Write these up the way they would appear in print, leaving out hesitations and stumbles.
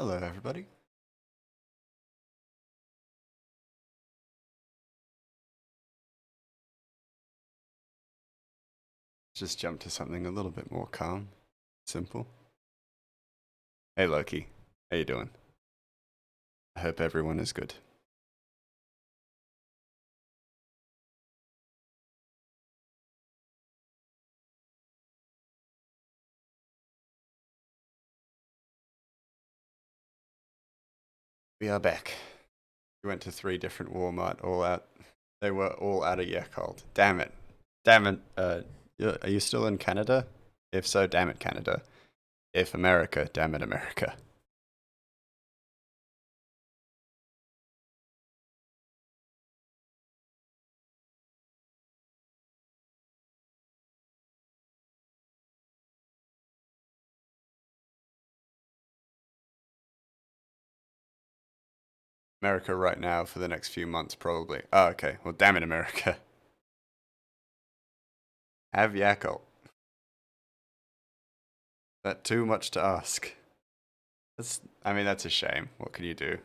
Hello, everybody. Just jump to something a little bit more calm, simple. Hey, Loki. How you doing? I hope everyone is good. We are back. We went to 3 different Walmart, all out. They were all out of Yakult. Damn it. Damn it. Are you still in Canada? If so, damn it, Canada. If America, damn it, America. America right now for the next few months, probably. Oh, okay. Well, damn it, America. Have Yakult. That too much to ask. That's a shame. What can you do?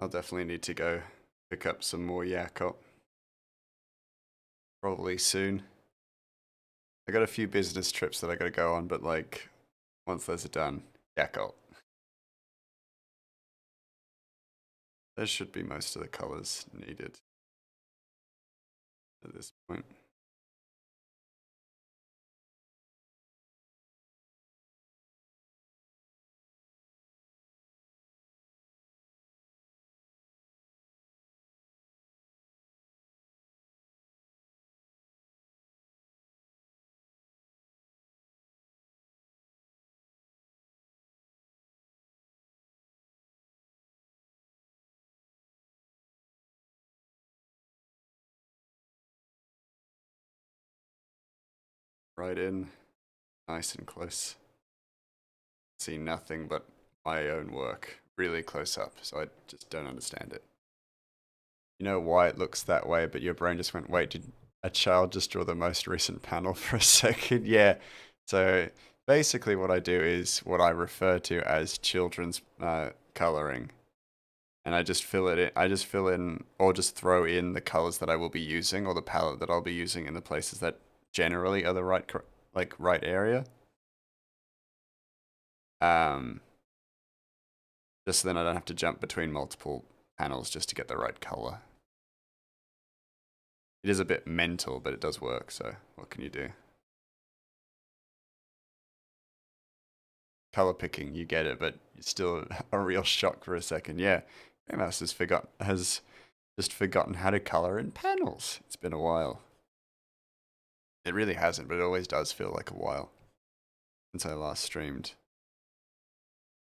I'll definitely need to go pick up some more Yakult. Probably soon. I got a few business trips that I gotta go on, but like, once those are done, Yakult. There should be most of the colors needed at this point. Right in, nice and close. See nothing but my own work really close up, so I just don't understand it. You know why it looks that way, but your brain just went, wait, did a child just draw the most recent panel for a second? Yeah. So basically, what I do is what I refer to as children's coloring. And I just fill it in, I just fill in or just throw in the colors that I will be using or the palette that I'll be using in the places that generally are the right area. Um, just so then I don't have to jump between multiple panels just to get the right color. It is a bit mental, but it does work, so what can you do? Color picking, you get it, but it's still a real shock for a second. Yeah, Mouse has just forgotten how to color in panels. It's been a while. It really hasn't, but it always does feel like a while since I last streamed.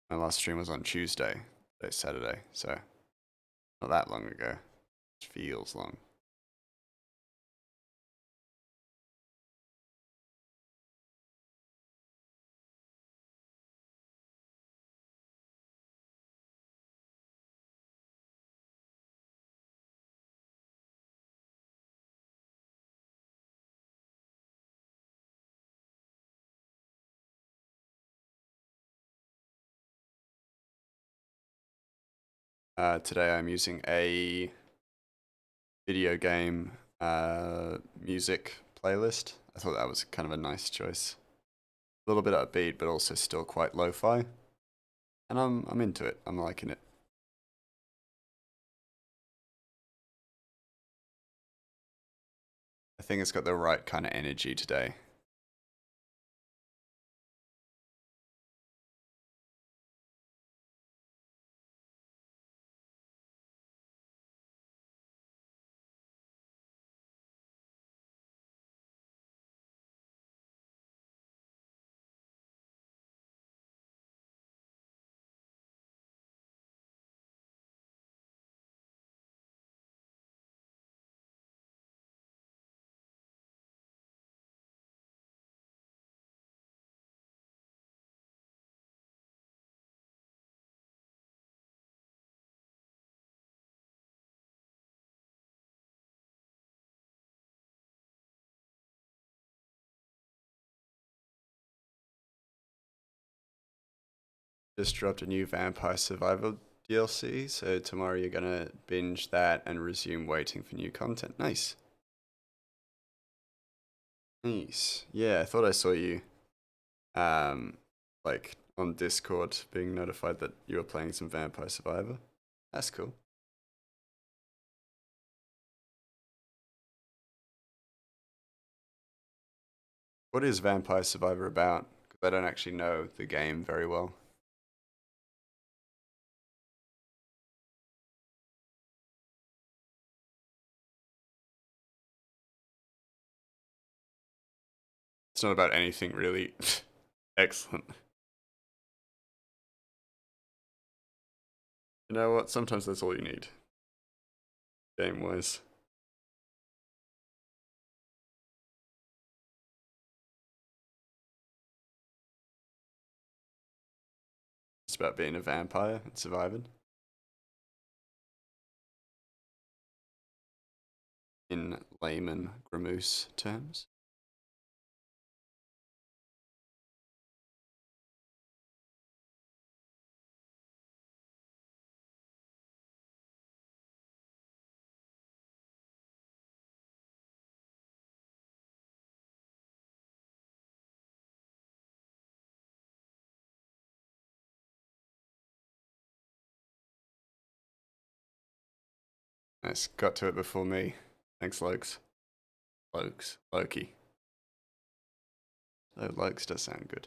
My last stream was on Tuesday, today's Saturday, so not that long ago. It feels long. Today I'm using a video game music playlist. I thought that was kind of a nice choice. A little bit upbeat, but also still quite lo-fi. And I'm into it. I'm liking it. I think it's got the right kind of energy today. just dropped a new Vampire Survivor DLC, so tomorrow you're gonna binge that and resume waiting for new content. Nice. Nice. Yeah, I thought I saw you um like on Discord being notified that you were playing some Vampire Survivor. That's cool. What is Vampire Survivor about? Because I don't actually know the game very well. It's not about anything really. Excellent. You know what? Sometimes that's all you need, game wise. It's about being a vampire and surviving. In layman Gramoose terms. Nice. Got to it before me. Thanks, Lokes. Lokes. Loki. Oh, Lokes does sound good.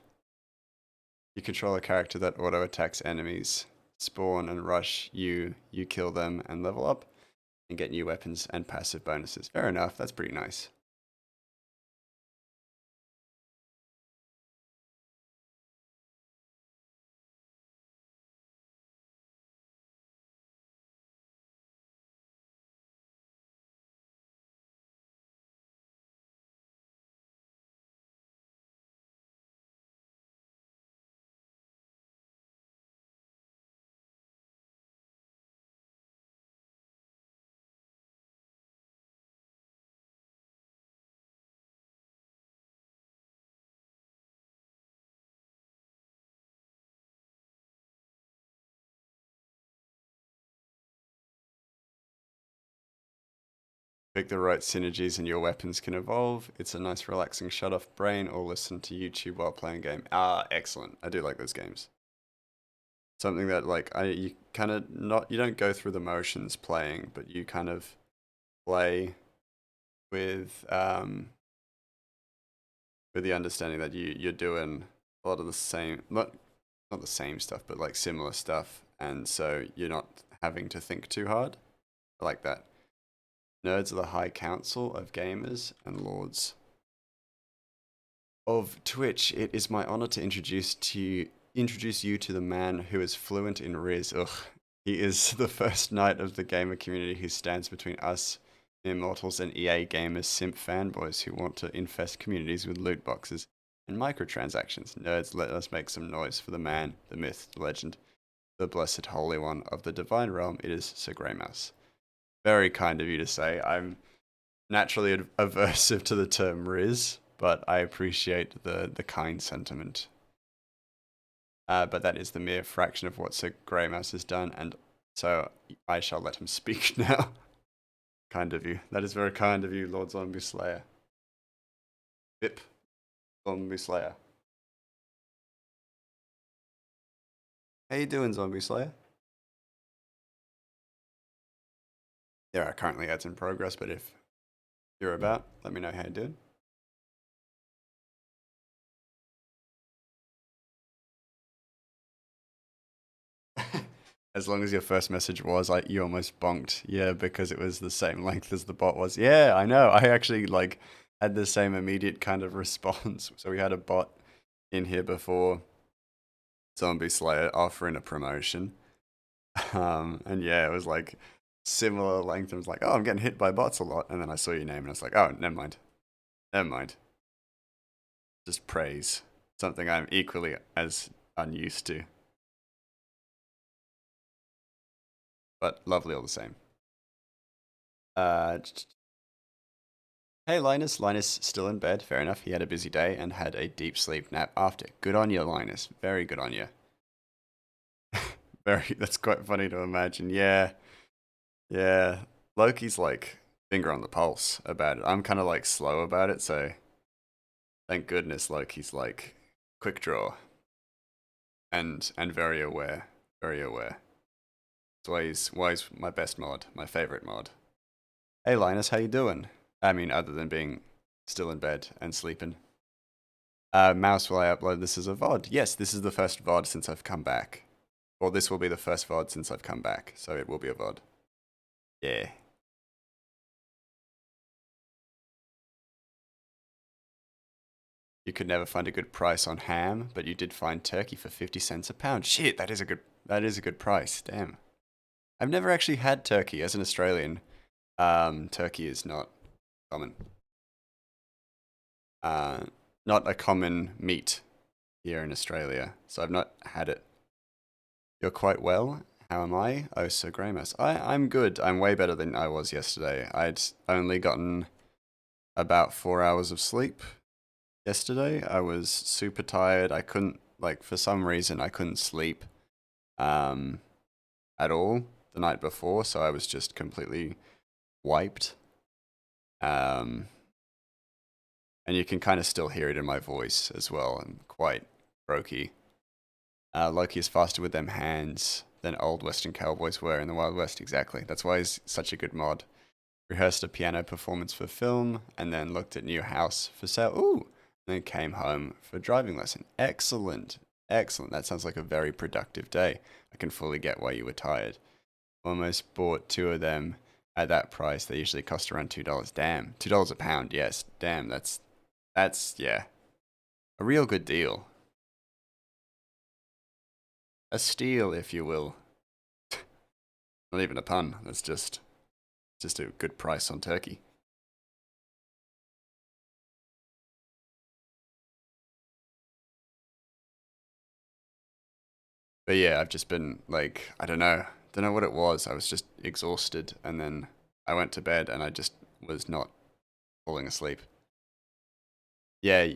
You control a character that auto attacks enemies, spawn and rush you, you kill them and level up, and get new weapons and passive bonuses. Fair enough, that's pretty nice. Pick the right synergies and your weapons can evolve. It's a nice relaxing shut off brain or listen to YouTube while playing a game. Ah, excellent. I do like those games. Something that like you kind of not you don't go through the motions playing, but you kind of play with with the understanding that you're doing a lot of the same not the same stuff, but like similar stuff, and so you're not having to think too hard. I like that. Nerds are the high council of gamers and lords of Twitch. It is my honor to introduce you to the man who is fluent in Riz. Ugh. He is the first knight of the gamer community who stands between us immortals and EA gamers simp fanboys who want to infest communities with loot boxes and microtransactions. Nerds, let us make some noise for the man, the myth, the legend, the blessed holy one of the divine realm. It is Sir Greymouse. Very kind of you to say. I'm naturally aversive to the term Riz, but I appreciate the kind sentiment. But that is the mere fraction of what Sir Greymouse has done, and so I shall let him speak now. Kind of you. That is very kind of you, Lord Zombie Slayer. Bip, Zombie Slayer. How you doing, Zombie Slayer? There are currently ads in progress, but if you're about, let me know how you're doing. As long as your first message was like you almost bonked, yeah, because it was the same length as the bot was. Yeah, I know. I actually like had the same immediate kind of response. So we had a bot in here before Zombie Slayer offering a promotion. And yeah, it was like similar length. I was like, oh, I'm getting hit by bots a lot. And then I saw your name and I was like, oh, never mind. Never mind. Just praise. Something I'm equally as unused to. But lovely all the same. Uh, hey, Linus. Linus still in bed. Fair enough. He had a busy day and had a deep sleep nap after. Good on you, Linus. Very good on you. Very, that's quite funny to imagine. Yeah, yeah. Loki's like finger on the pulse about it. I'm kind of like slow about it, so thank goodness Loki's like quick draw and very aware, very aware. That's why he's my best mod, my favorite mod. Hey Linus, how you doing? I mean, other than being still in bed and sleeping. Mouse, will I upload this as a VOD? Yes, this is the first VOD since I've come back. Well, this will be the first VOD since I've come back, so it will be a VOD. Yeah. You could never find a good price on ham, but you did find turkey for 50 cents a pound. Shit, that is a good price. Damn. I've never actually had turkey as an Australian. Turkey is not common. Uh, Not a common meat here in Australia, so I've not had it. You're quite well. How am I? Oh, so Gramus. I'm good. I'm way better than I was yesterday. I'd only gotten about 4 hours of sleep yesterday. I was super tired. I couldn't, like, for some reason, I couldn't sleep um, at all the night before, so I was just completely wiped. Um, and you can kind of still hear it in my voice as well. I'm quite croaky. Loki is faster with them hands than old Western cowboys were in the Wild West. Exactly. That's why he's such a good mod. Rehearsed a piano performance for film, and then looked at new house for sale. Ooh! And then came home for driving lesson. Excellent. Excellent. That sounds like a very productive day. I can fully get why you were tired. Almost bought two of them at that price. They usually cost around $2. Damn. $2 a pound, yes. Damn, that's yeah. A real good deal. A steal, if you will. Not even a pun. That's just a good price on turkey. But yeah, I've just been like, I don't know what it was. I was just exhausted, and then I went to bed, and I just was not falling asleep. Yeah,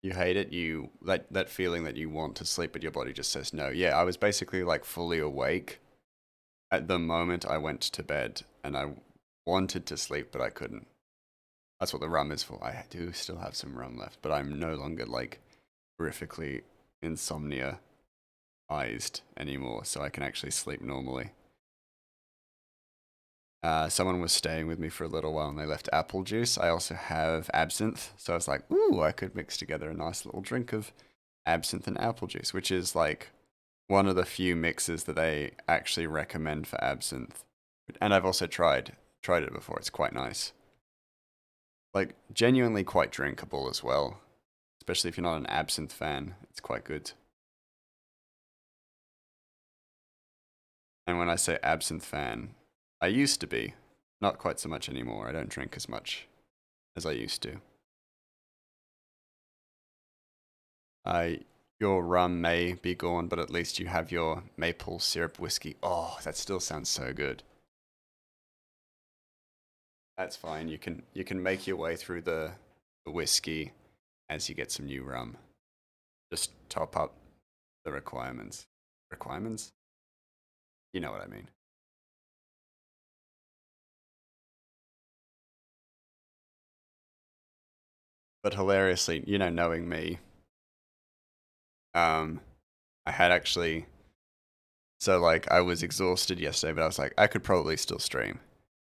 you hate it. You that feeling that you want to sleep, but your body just says no. Yeah, I was basically like fully awake at the moment I went to bed, and I wanted to sleep, but I couldn't. That's what the rum is for. I do still have some rum left, but I'm no longer like horrifically insomnia anymore, so I can actually sleep normally. Someone was staying with me for a little while and they left apple juice. I also have absinthe, so I was like, ooh, I could mix together a nice little drink of absinthe and apple juice, which is like one of the few mixes that they actually recommend for absinthe. And I've also tried it before. It's quite nice. Like genuinely quite drinkable as well, especially if you're not an absinthe fan. It's quite good. And when I say absinthe fan, I used to be. Not quite so much anymore. I don't drink as much as I used to. I Your rum may be gone, but at least you have your maple syrup whiskey. Oh, that still sounds so good. That's fine. You can make your way through the whiskey as you get some new rum. Just top up the requirements. Requirements? You know what I mean. But hilariously, knowing me, um, I had actually so like I was exhausted yesterday, but I was like, I could probably still stream.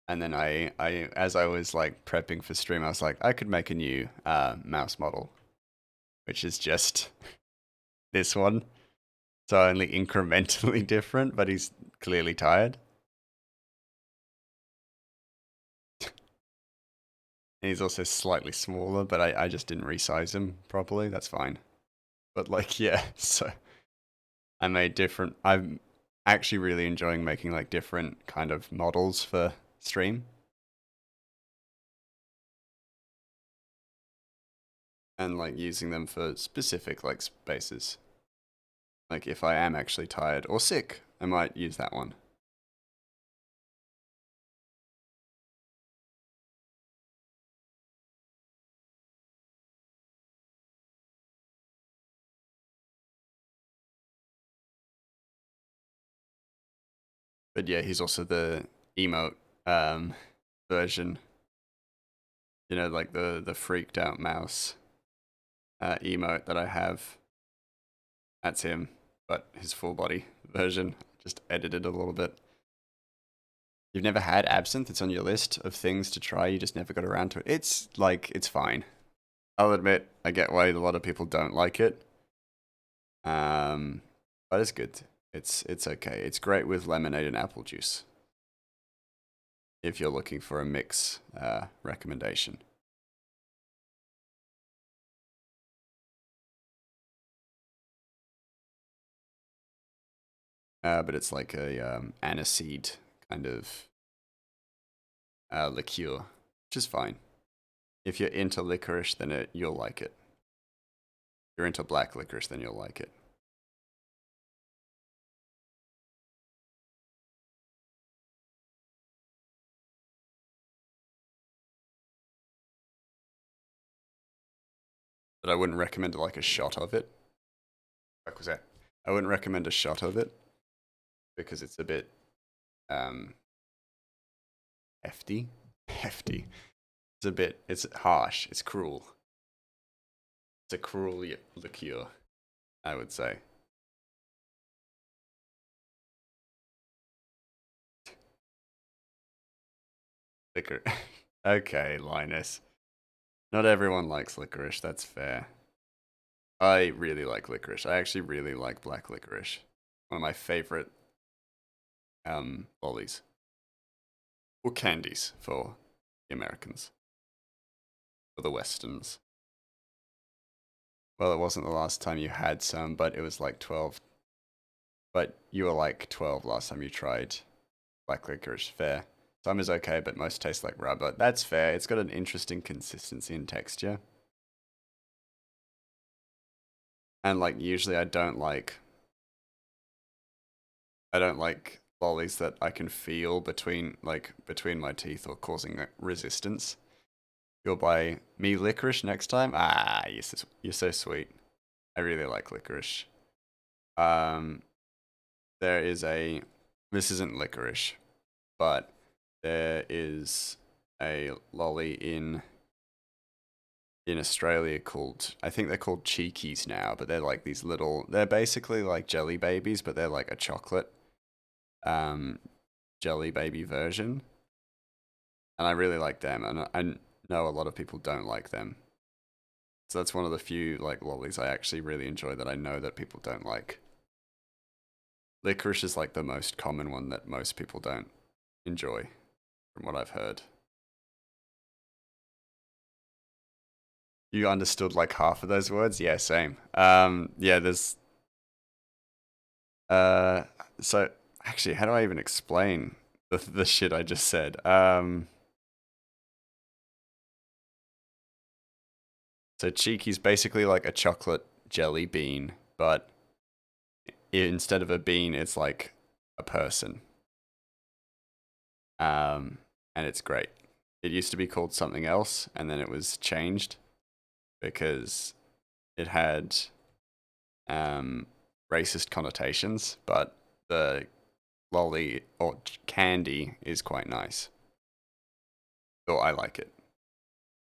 And then as I was like prepping for stream, I was like, I could make a new mouse model, which is just this one. So only incrementally different, but he's clearly tired. And he's also slightly smaller, but I just didn't resize him properly. That's fine. But like, yeah, so I made different. I'm actually really enjoying making like different kind of models for stream and like using them for specific like spaces. Like if I am actually tired or sick, I might use that one. But yeah, he's also the emote version. You know, like the freaked out mouse emote that I have. That's him, but his full body version. Just edited a little bit. You've never had absinthe? It's on your list of things to try. You just never got around to it. It's like, it's fine. I'll admit, I get why a lot of people don't like it. But it's good. It's okay. It's great with lemonade and apple juice. If you're looking for a mix recommendation. But it's like a aniseed kind of liqueur, which is fine. If you're into licorice, then you'll like it. If you're into black licorice, then you'll like it. But I wouldn't recommend like a shot of it. What was that? I wouldn't recommend a shot of it because it's a bit hefty. Hefty. It's harsh. It's cruel. It's a cruel liqueur, I would say. Liquor. Okay, Linus. Not everyone likes licorice, that's fair. I really like licorice. I actually really like black licorice. One of my favorite lollies. Or candies for the Americans. For the Westerns. Well, it wasn't the last time you had some, but it was like 12. But you were like 12 last time you tried black licorice. Fair. Some is okay, but most taste like rubber. That's fair. It's got an interesting consistency and texture. And like usually I don't like lollies that I can feel between my teeth or causing resistance. You'll buy me licorice next time. Ah, you're so sweet. I really like licorice. Um, there is a this isn't licorice, but there is a lolly in Australia called I think they're called cheekies now, but they're like they're basically like jelly babies, but they're like a chocolate um jelly baby version. And I really like them, and I know a lot of people don't like them. So that's one of the few like lollies I actually really enjoy that I know that people don't like. Licorice is like the most common one that most people don't enjoy, from what I've heard. You understood like half of those words? Yeah, same. Yeah, there's uh so actually how do I even explain the shit I just said? So cheeky's basically like a chocolate jelly bean, but instead of a bean, it's like a person. Um, and it's great. It used to be called something else, and then it was changed because it had um, racist connotations. But the lolly or candy is quite nice. Or I like it,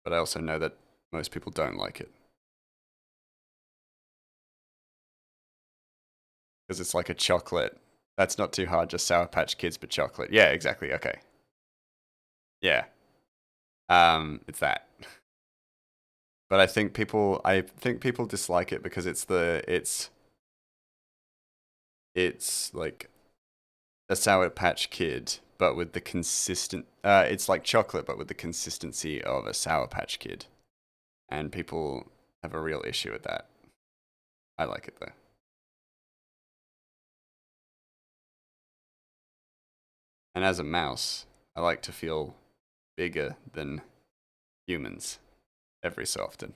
but I also know that most people don't like it because it's like a chocolate. That's not too hard, just Sour Patch Kids, but chocolate. Yeah, exactly. Okay. Yeah. It's that. But I think people dislike it because it's like a Sour Patch Kid, but with the it's like chocolate, but with the consistency of a Sour Patch Kid, and people have a real issue with that. I like it though. And as a mouse, I like to feel bigger than humans every so often.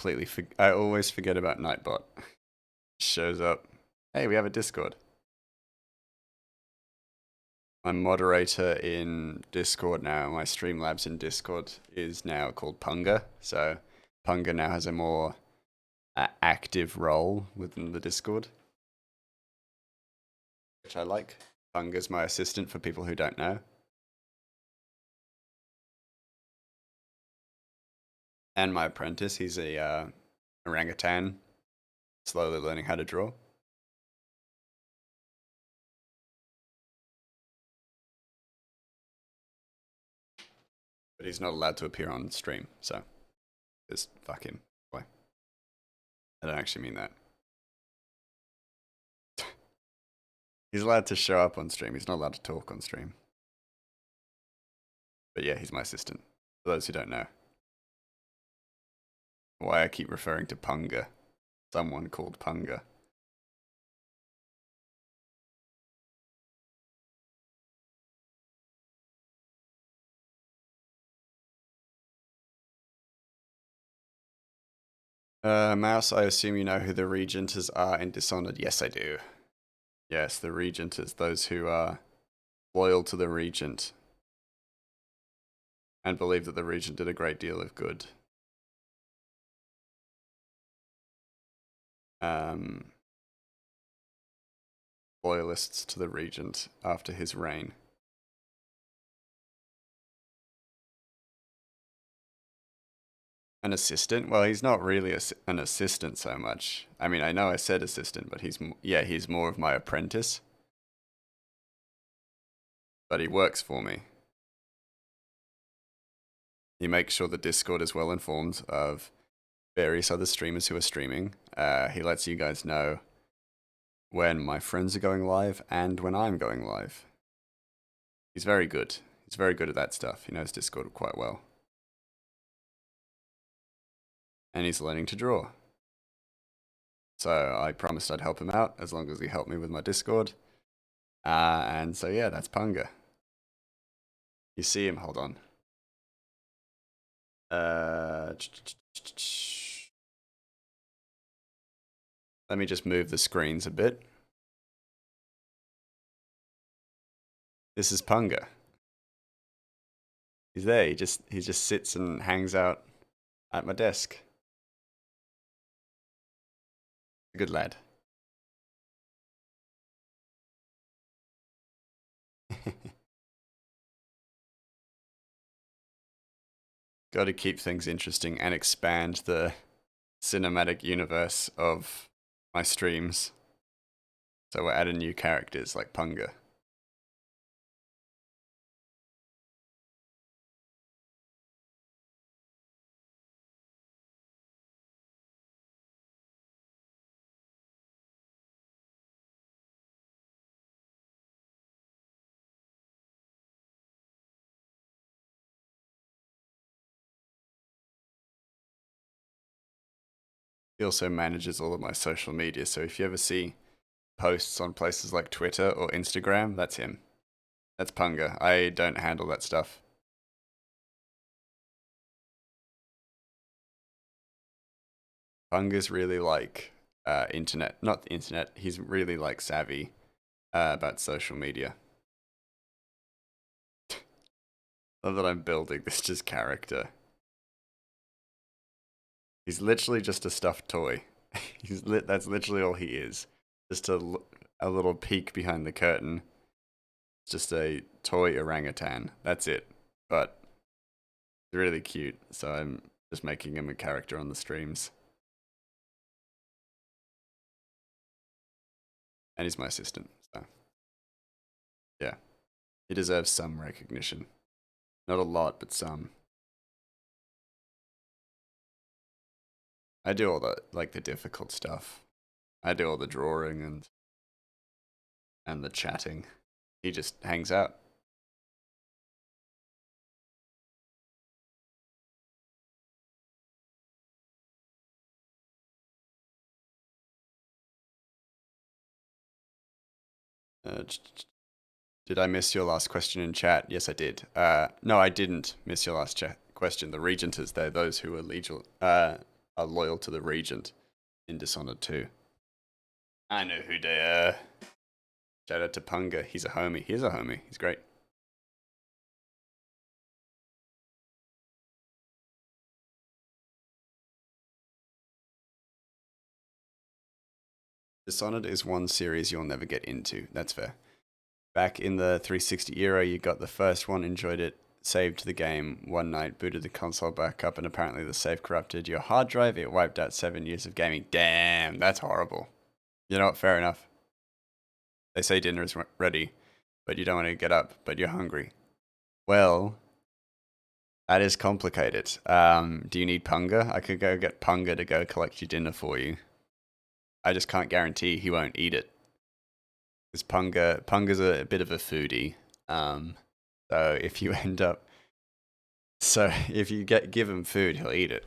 I always forget about Nightbot. Shows up. Hey, we have a Discord. My moderator in Discord now, my Streamlabs in Discord is now called Punga. So Punga now has a more active role within the Discord, which I like. Punga's my assistant for people who don't know. And my apprentice, he's a orangutan, slowly learning how to draw. But he's not allowed to appear on stream, so just fuck him. Why? I don't actually mean that. He's allowed to show up on stream, he's not allowed to talk on stream. But yeah, he's my assistant, for those who don't know. Why I keep referring to Punga. Someone called Punga. Mouse, I assume you know who the Regenters are in Dishonored. Yes, I do. Yes, the Regenters, those who are loyal to the Regent and believe that the Regent did a great deal of good. Loyalists to the Regent after his reign. An assistant? Well, he's not really an assistant so much. I mean, I know I said assistant, but he's more of my apprentice. But he works for me. He makes sure the Discord is well informed of various other streamers who are streaming. He lets you guys know when my friends are going live and when I'm going live. He's very good. He's very good at that stuff. He knows Discord quite well. And he's learning to draw. So I promised I'd help him out as long as he helped me with my Discord. And so yeah, that's Punga. You see him, hold on. Let me just move the screens a bit. This is Punga. He's there, he just sits and hangs out at my desk. A good lad. Got to keep things interesting and expand the cinematic universe of my streams. So we're adding new characters like Punga. He also manages all of my social media, so if you ever see posts on places like Twitter or Instagram, that's him. That's Punga. I don't handle that stuff. Punga's really like not the internet, he's really like savvy about social media. Love that I'm building this just character. He's literally just a stuffed toy. That's literally all he is. Just a little peek behind the curtain. Just a toy orangutan. That's it. But it's really cute, so I'm just making him a character on the streams. And he's my assistant, so yeah. He deserves some recognition. Not a lot, but some. I do all the difficult stuff. I do all the drawing and the chatting. He just hangs out. Did I miss your last question in chat? Yes, I did. No, I didn't miss your last question. The Regenters, they're those who are are loyal to the Regent in Dishonored 2. I know who they are. Shout out to Punga. He's a homie. He's a homie. He's great. Dishonored is one series you'll never get into. That's fair. Back in the 360 era, you got the first one, enjoyed it, saved the game one night, booted the console back up, and apparently the save corrupted your hard drive. It wiped out 7 years of gaming. Damn, that's horrible. You know what? Fair enough. They say dinner is ready, but you don't want to get up, but you're hungry. Well, that is complicated. Do you need Punga? I could go get Punga to go collect your dinner for you. I just can't guarantee he won't eat it. Because Punga's a bit of a foodie. So if you end up, if you give him food, he'll eat it.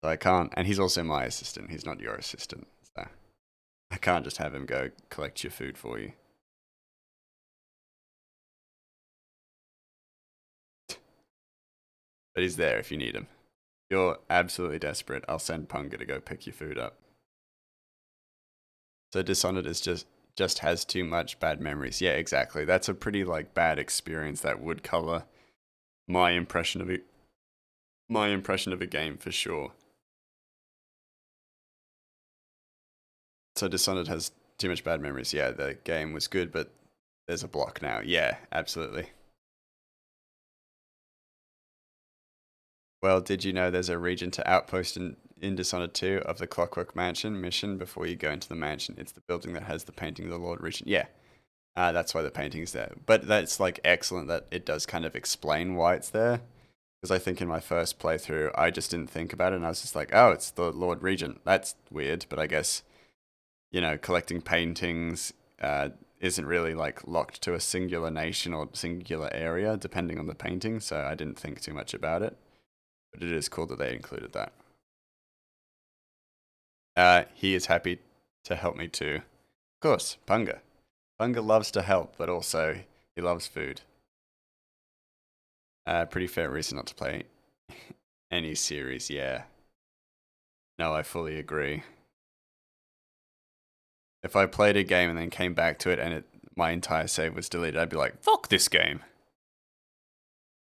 So I can't, and he's also my assistant. He's not your assistant, so I can't just have him go collect your food for you. But he's there if you need him. If you're absolutely desperate, I'll send Punga to go pick your food up. So Dishonored is just has too much bad memories. Yeah, exactly. That's a pretty like bad experience that would color my impression of it. My impression of a game for sure. So Dishonored has too much bad memories. Yeah, the game was good, but there's a block now. Yeah, absolutely. Well, did you know there's a Regent to Outpost in Dishonored 2 of the Clockwork Mansion mission before you go into the mansion? It's the building that has the painting of the Lord Regent. Yeah, that's why the painting's there. But that's like excellent that it does kind of explain why it's there. Because I think in my first playthrough, I just didn't think about it, and I was just like, oh, it's the Lord Regent. That's weird, but I guess, collecting paintings isn't really like locked to a singular nation or singular area, depending on the painting, so I didn't think too much about it. But it is cool that they included that. He is happy to help me too. Of course, Punga. Punga loves to help, but also he loves food. Pretty fair reason not to play any series, yeah. No, I fully agree. If I played a game and then came back to it and my entire save was deleted, I'd be like, fuck this game.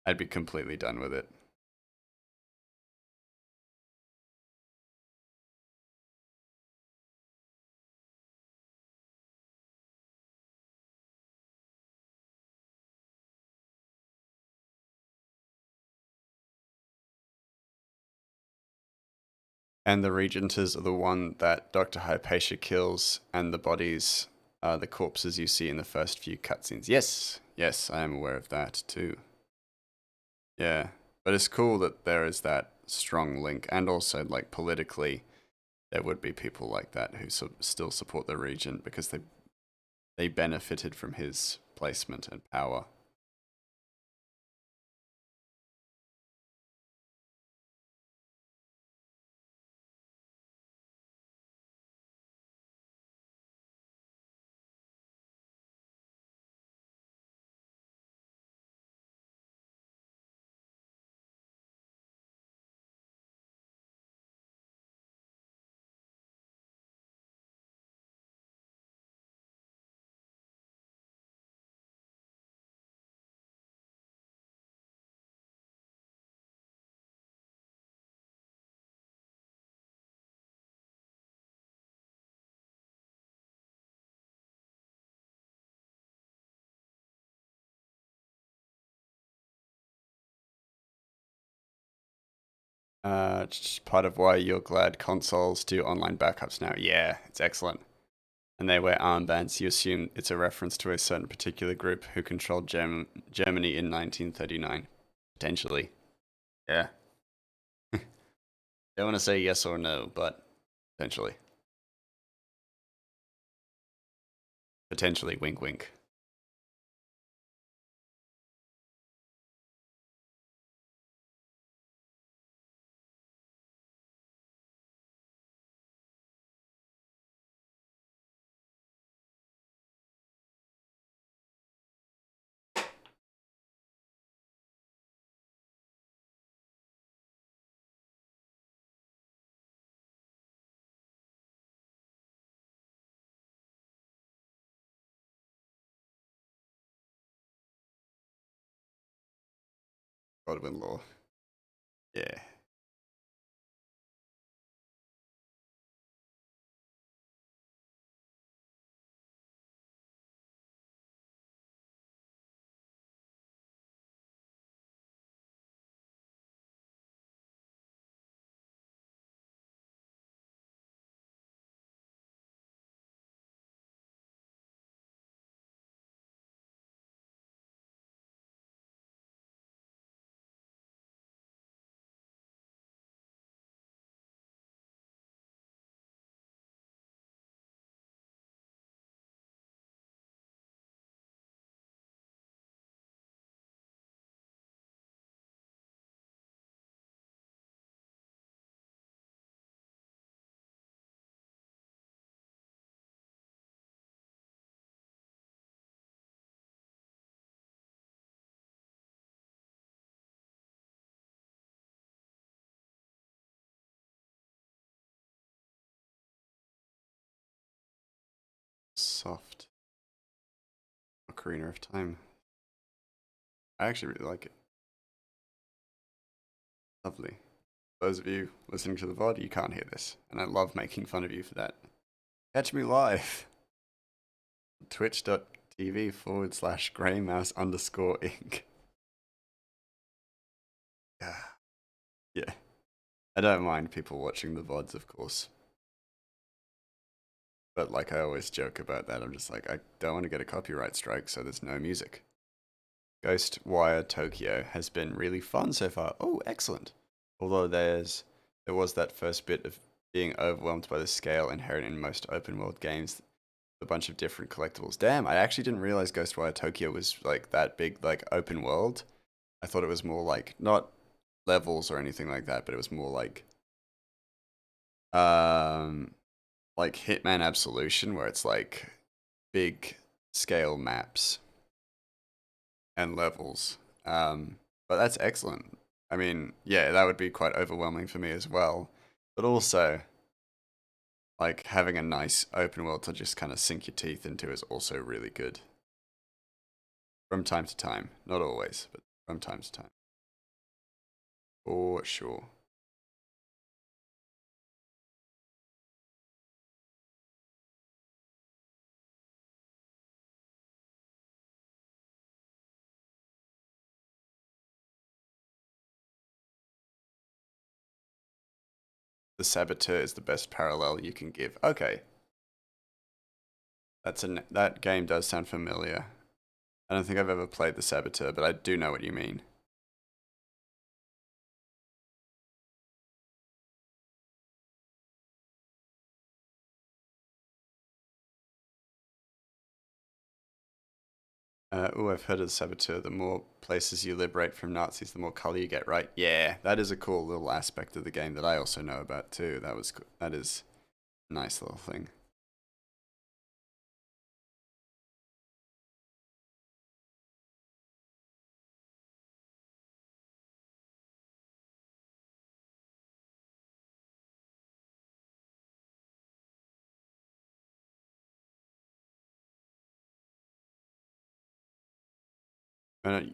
I'd be completely done with it. And the Regenters are the one that Dr. Hypatia kills, and the bodies are the corpses you see in the first few cutscenes. Yes, I am aware of that too. Yeah, but it's cool that there is that strong link, and also, like, politically, there would be people like that who still support the Regent because they benefited from his placement and power. Part of why you're glad consoles do online backups now. Yeah, it's excellent. And they wear armbands. You assume it's a reference to a certain particular group who controlled Germany in 1939. Potentially. Yeah. Don't want to say yes or no, but potentially. Potentially, wink wink. Godwin Law. Yeah. Soft Ocarina of Time. I actually really like it. Lovely. Those of you listening to the VOD, you can't hear this, and I love making fun of you for that. Catch me live. Twitch.tv/greymouse_inc. Yeah. Yeah. I don't mind people watching the VODs, of course. But like I always joke about that, I'm just like, I don't want to get a copyright strike, so there's no music. Ghostwire Tokyo has been really fun so far. Oh, excellent. Although there was that first bit of being overwhelmed by the scale inherent in most open world games, a bunch of different collectibles. Damn, I actually didn't realize Ghostwire Tokyo was like that big, like open world. I thought it was more like not levels or anything like that, but it was more um like Hitman Absolution, where it's like big scale maps and levels. But that's excellent. I mean, yeah, that would be quite overwhelming for me as well. But also, like having a nice open world to just kind of sink your teeth into is also really good. From time to time. Not always, but from time to time. For sure. The Saboteur is the best parallel you can give. Okay, that game does sound familiar. I don't think I've ever played the Saboteur, but I do know what you mean. I've heard of the Saboteur. The more places you liberate from Nazis, the more color you get, right? Yeah, that is a cool little aspect of the game that I also know about too. That is a nice little thing.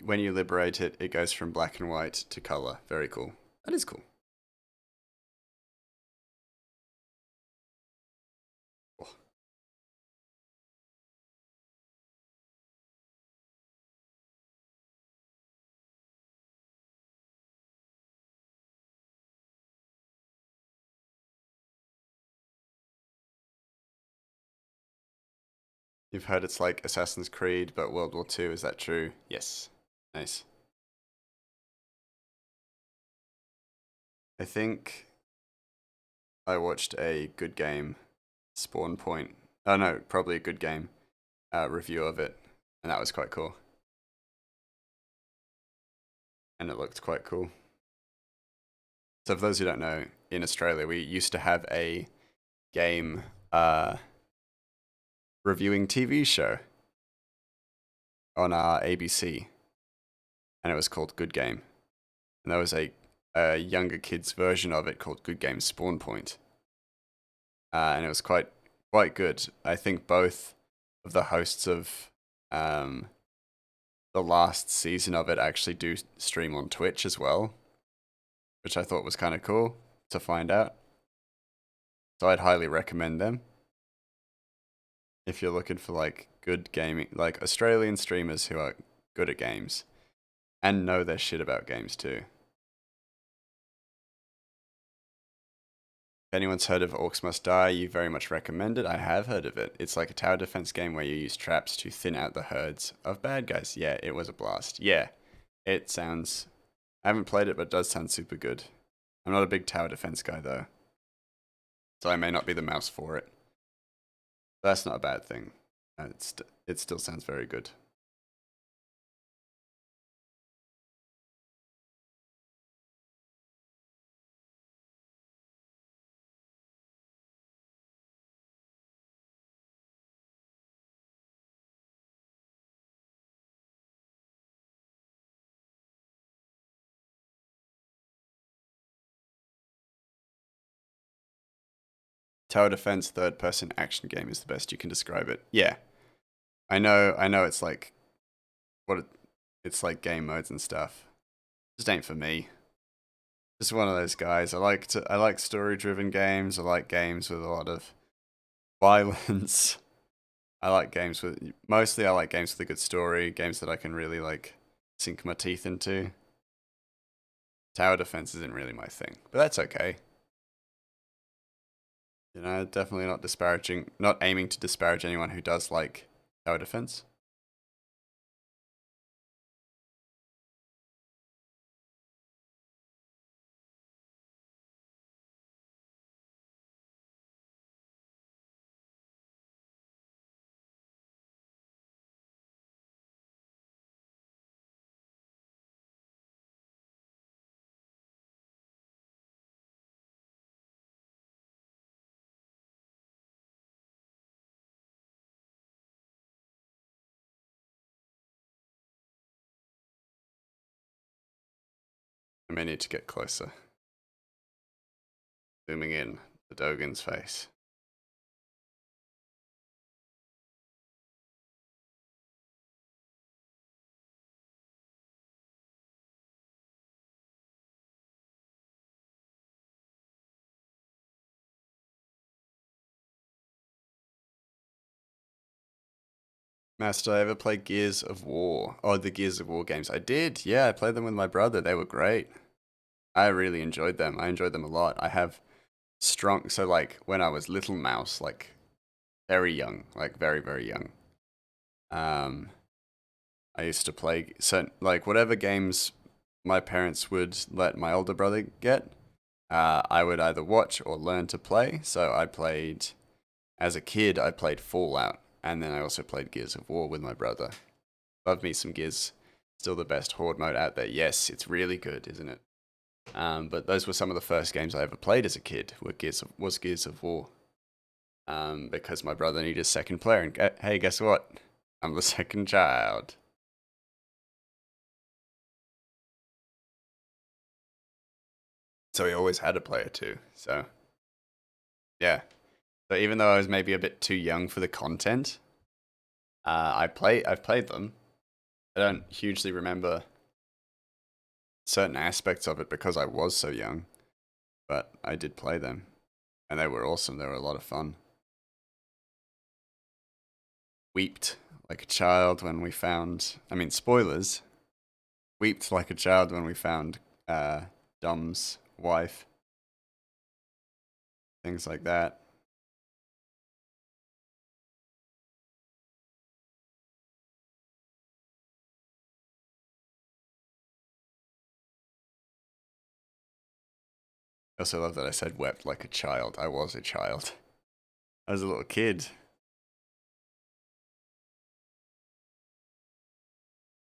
When you liberate it, it goes from black and white to color. Very cool. That is cool. Oh, you've heard it's like Assassin's Creed, but World War II. Is that true? Yes. Nice. I think I watched a good game spawn point. Oh no, probably a good game review of it, and that was quite cool. And it looked quite cool. So for those who don't know, in Australia we used to have a game reviewing TV show on our ABC, and it was called Good Game. And there was a younger kids version of it called Good Game Spawn Point, and it was quite good. I think both of the hosts of um, the last season of it actually do stream on Twitch as well, which I thought was kind of cool to find out. So I'd highly recommend them if you're looking for like good gaming, like Australian streamers who are good at games and know their shit about games too. If anyone's heard of Orcs Must Die, you very much recommend it. I have heard of it. It's like a tower defense game where you use traps to thin out the herds of bad guys. Yeah, it was a blast. Yeah, it sounds... I haven't played it, but it does sound super good. I'm not a big tower defense guy though, so I may not be the mouse for it. But that's not a bad thing. It still sounds very good. Tower defense third person action game is the best you can describe it. Yeah. I know it's like it's like game modes and stuff. Just ain't for me. Just one of those guys. I like story driven games. I like games with a lot of violence. I like games with I like games with a good story, games that I can really like sink my teeth into. Tower defense isn't really my thing, but that's okay. You know, definitely not aiming to disparage anyone who does like tower defense. I may need to get closer. Zooming in the Dogan's face. Master, I ever play Gears of War? Oh, the Gears of War games. I did. Yeah, I played them with my brother. They were great. I really enjoyed them. I enjoyed them a lot. I have so like when I was little mouse, like very young, like very, very young. Um, I used to play like whatever games my parents would let my older brother get. I would either watch or learn to play. So as a kid, I played Fallout, and then I also played Gears of War with my brother. Love me some Gears. Still the best horde mode out there. Yes, it's really good, isn't it? But those were some of the first games I ever played as a kid. Was Gears of War. Because my brother needed a second player, and hey, guess what? I'm the second child. So he always had a player too. So yeah. So even though I was maybe a bit too young for the content, I've played them. I don't hugely remember certain aspects of it because I was so young, but I did play them, and they were awesome. They were a lot of fun. Weeped like a child when we found. I mean, spoilers. Weeped like a child when we found Dom's wife. Things like that. I also love that I said wept like a child. I was a child. I was a little kid.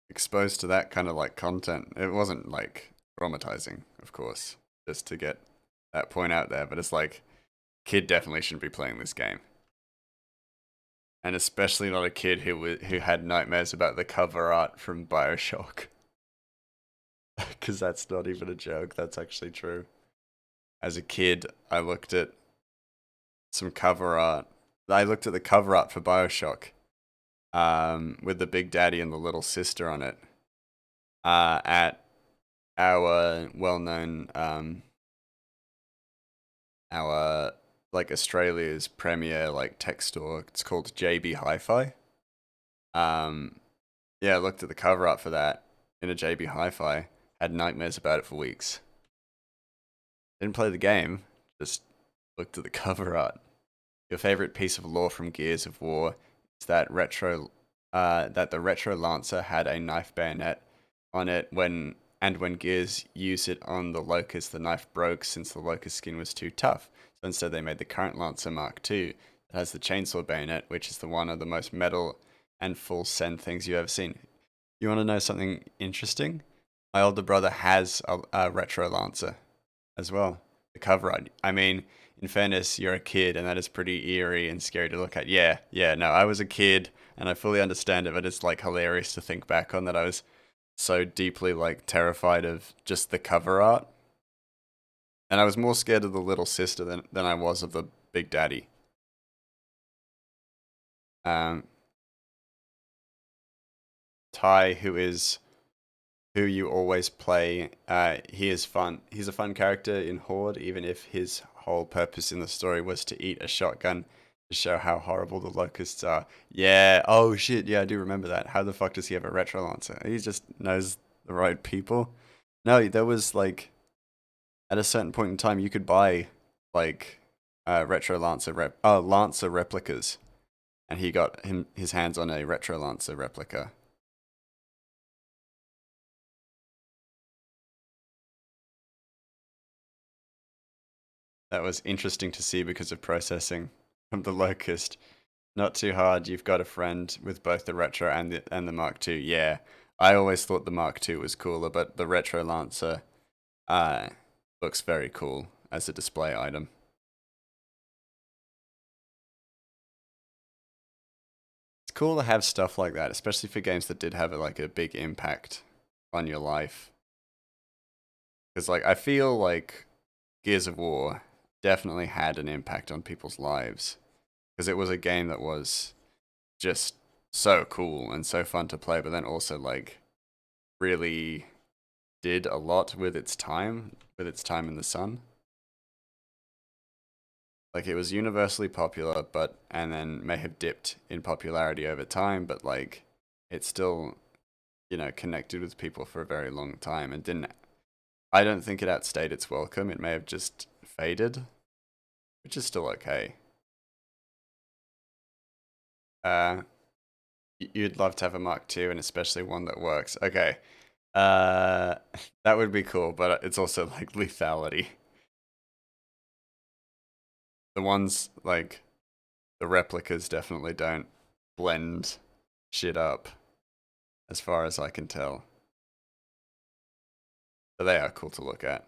Exposed to that kind of like content. It wasn't like traumatizing, of course, just to get that point out there, but it's like, kid definitely shouldn't be playing this game. And especially not a kid who had nightmares about the cover art from BioShock. Because that's not even a joke, that's actually true. As a kid, I looked at some cover art. I looked at the cover art for BioShock, with the Big Daddy and the little sister on it, at our well-known, our like Australia's premier like tech store. It's called JB Hi-Fi. Um, yeah, I looked at the cover art for that in a JB Hi-Fi. Had nightmares about it for weeks. Didn't play the game, just looked at the cover art. Your favorite piece of lore from Gears of War is that the retro lancer had a knife bayonet on it when Gears used it on the Locust, the knife broke since the Locust skin was too tough. So instead, they made the current Lancer Mark II that has the chainsaw bayonet, which is the one of the most metal and full send things you've ever seen. You want to know something interesting? My older brother has a retro Lancer as well. The cover art. I mean, in fairness, you're a kid, and that is pretty eerie and scary to look at. Yeah, yeah. No, I was a kid, and I fully understand it, but it's like hilarious to think back on that. I was so deeply like terrified of just the cover art, and I was more scared of the little sister than I was of the Big Daddy. Um, Ty, who you always play. He is fun. He's a fun character in Horde, even if his whole purpose in the story was to eat a shotgun to show how horrible the locusts are. Yeah. Oh shit. Yeah, I do remember that. How the fuck does he have a retro lancer? He just knows the right people. No, there was like at a certain point in time you could buy like retro lancer replicas, and he got his hands on a retro lancer replica. That was interesting to see because of processing from the Locust. Not too hard. You've got a friend with both the Retro and the Mark II. Yeah, I always thought the Mark II was cooler, but the Retro Lancer uh, looks very cool as a display item. It's cool to have stuff like that, especially for games that did have like a big impact on your life. Because like I feel like Gears of War definitely had an impact on people's lives because it was a game that was just so cool and so fun to play, but then also like really did a lot with its time in the sun. Like it was universally popular, but and then may have dipped in popularity over time, but like it still, connected with people for a very long time and didn't. I don't think it outstayed its welcome. It may have just faded, which is still okay. Uh, you'd love to have a Mark II, and especially one that works. Okay, Uh, that would be cool, but it's also like lethality. The ones like the replicas definitely don't blend shit up, as far as I can tell. But they are cool to look at.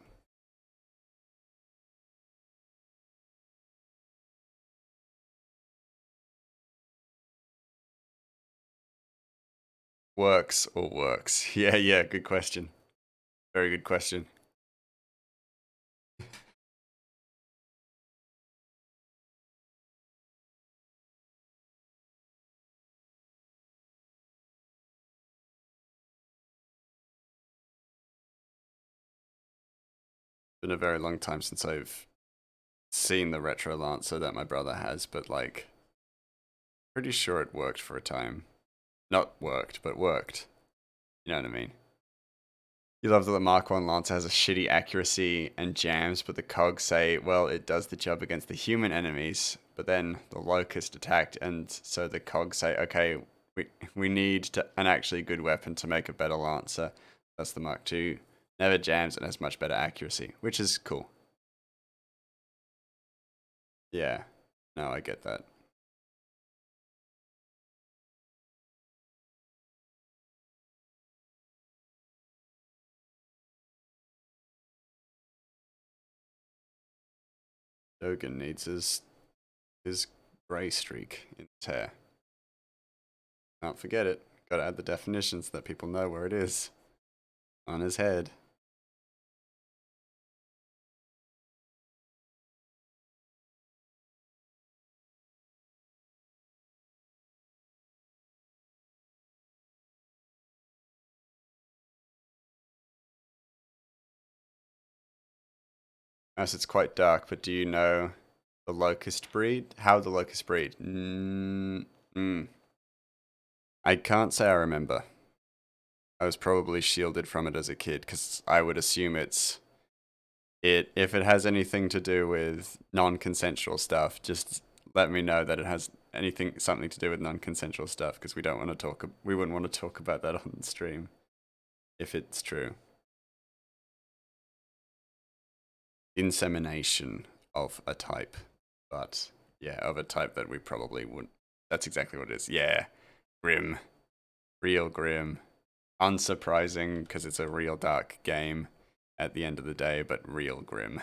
Works or works? Yeah, yeah, good question. Very good question. Been a very long time since I've seen the retro Lancer that my brother has, but like, pretty sure it worked for a time. Not worked, but worked. You know what I mean? You love that the Mark 1 Lancer has a shitty accuracy and jams, but the cogs say, well, it does the job against the human enemies. But then the Locust attacked, and so the cogs say, okay, we need an actually good weapon to make a better Lancer. That's the Mark 2. Never jams and has much better accuracy, which is cool. Yeah, no, I get that. Dogen needs his grey streak in his hair. Can't forget it. Gotta add the definitions so that people know where it is. On his head. As it's quite dark, but do you know the locust breed? How the locust breed? I can't say I remember. I was probably shielded from it as a kid because I would assume if it has anything to do with non-consensual stuff, just let me know that it has something to do with non-consensual stuff because we wouldn't want to talk about that on the stream if it's true. Insemination of a type, but yeah, of a type that we probably wouldn't. That's exactly what it is. Yeah, grim, real grim. Unsurprising because it's a real dark game at the end of the day, but real grim.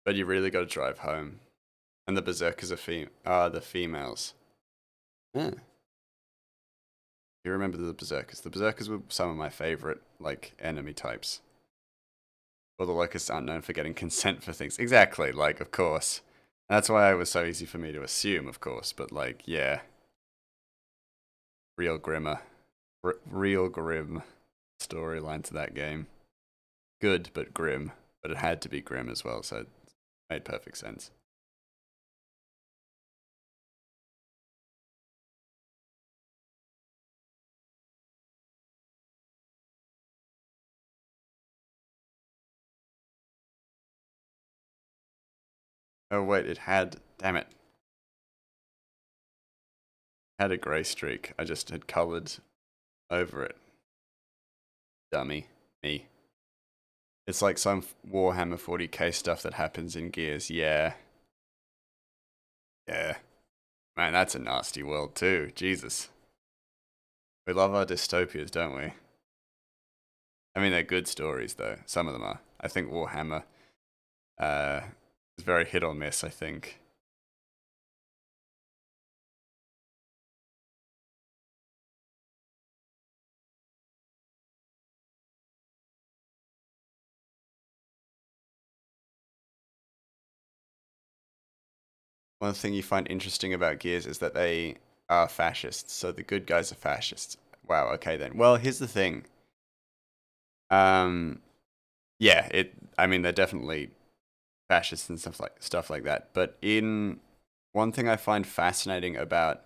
But you really got to drive home. And the berserkers are the females. Yeah. You remember the berserkers? The berserkers were some of my favorite like enemy types. Well, the locusts aren't known for getting consent for things. Exactly, like of course. That's why it was so easy for me to assume, of course. But like, yeah, real grimmer, real grim storyline to that game. Good, but grim. But it had to be grim as well, so it made perfect sense. Oh wait, it had. Damn it. Had a grey streak. I just had coloured over it. Dummy. Me. It's like some Warhammer 40k stuff that happens in Gears. Yeah. Yeah. Man, that's a nasty world too. Jesus. We love our dystopias, don't we? I mean, they're good stories though. Some of them are. I think Warhammer is very hit or miss, I think. One thing you find interesting about Gears is that they are fascists, so the good guys are fascists. Wow, okay then. Well, here's the thing. Um, yeah, I mean, they're definitely fascists and stuff like that. But in one thing I find fascinating about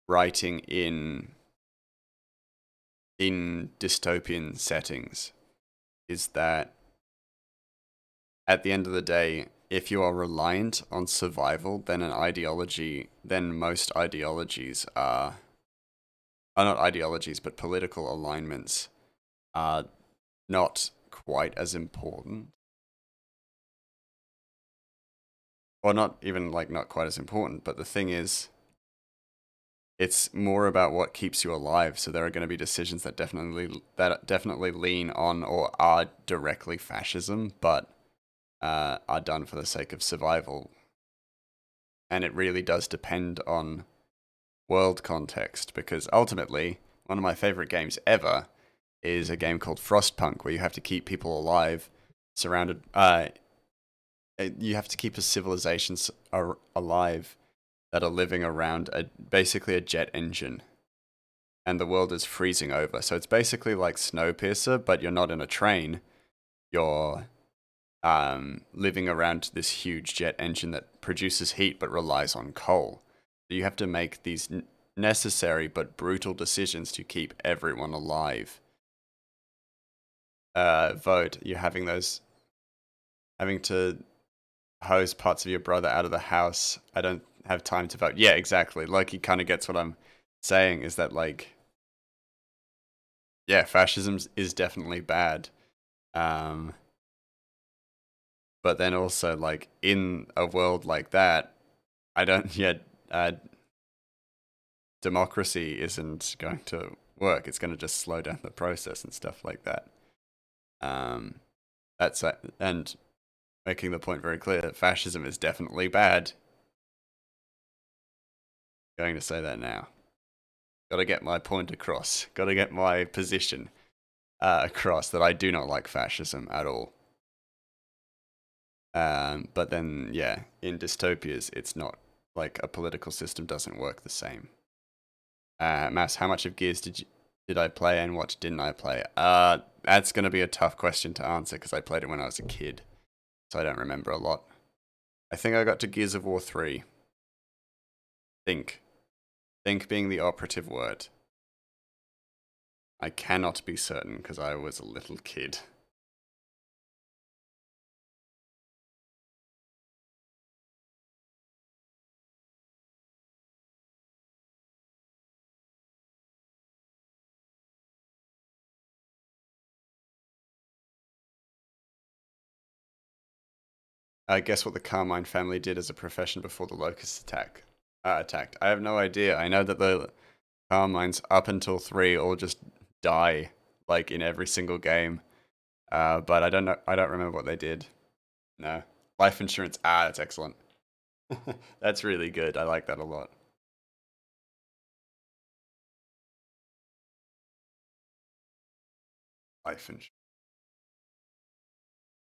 writing in dystopian settings is that at the end of the day, if you are reliant on survival, then most ideologies are not ideologies, but political alignments are not quite as important. Or not even like not quite as important, but the thing is, it's more about what keeps you alive. So there are going to be decisions that definitely lean on or are directly fascism, but are done for the sake of survival. And it really does depend on world context, because ultimately, one of my favorite games ever is a game called Frostpunk, where you have to keep people alive, surrounded. You have to keep a civilization alive that are living around basically a jet engine, and the world is freezing over. So it's basically like Snowpiercer, but you're not in a train. You're living around this huge jet engine that produces heat but relies on coal. So you have to make these necessary but brutal decisions to keep everyone alive. Vote. You're having to hose parts of your brother out of the house. I don't have time to vote. Yeah, exactly. Like, he kind of gets what I'm saying, is that, like, yeah, fascism is definitely bad. But then also, like, in a world like that, I don't yet. Democracy isn't going to work. It's going to just slow down the process and stuff like that. And making the point very clear that fascism is definitely bad. Going to say that now. Got to get my point across. Got to get my position across that I do not like fascism at all. But then, yeah, in dystopias, it's not like a political system doesn't work the same. Mass, how much of Gears did I play and what didn't I play? That's gonna be a tough question to answer because I played it when I was a kid, so I don't remember a lot. I think I got to Gears of War 3. Think. Think being the operative word. I cannot be certain because I was a little kid. I guess what the Carmine family did as a profession before the Locust attacked. I have no idea. I know that the Carmines up until 3 all just die, like in every single game. But I don't know. I don't remember what they did. No. Life insurance. That's excellent. That's really good. I like that a lot. Life insurance.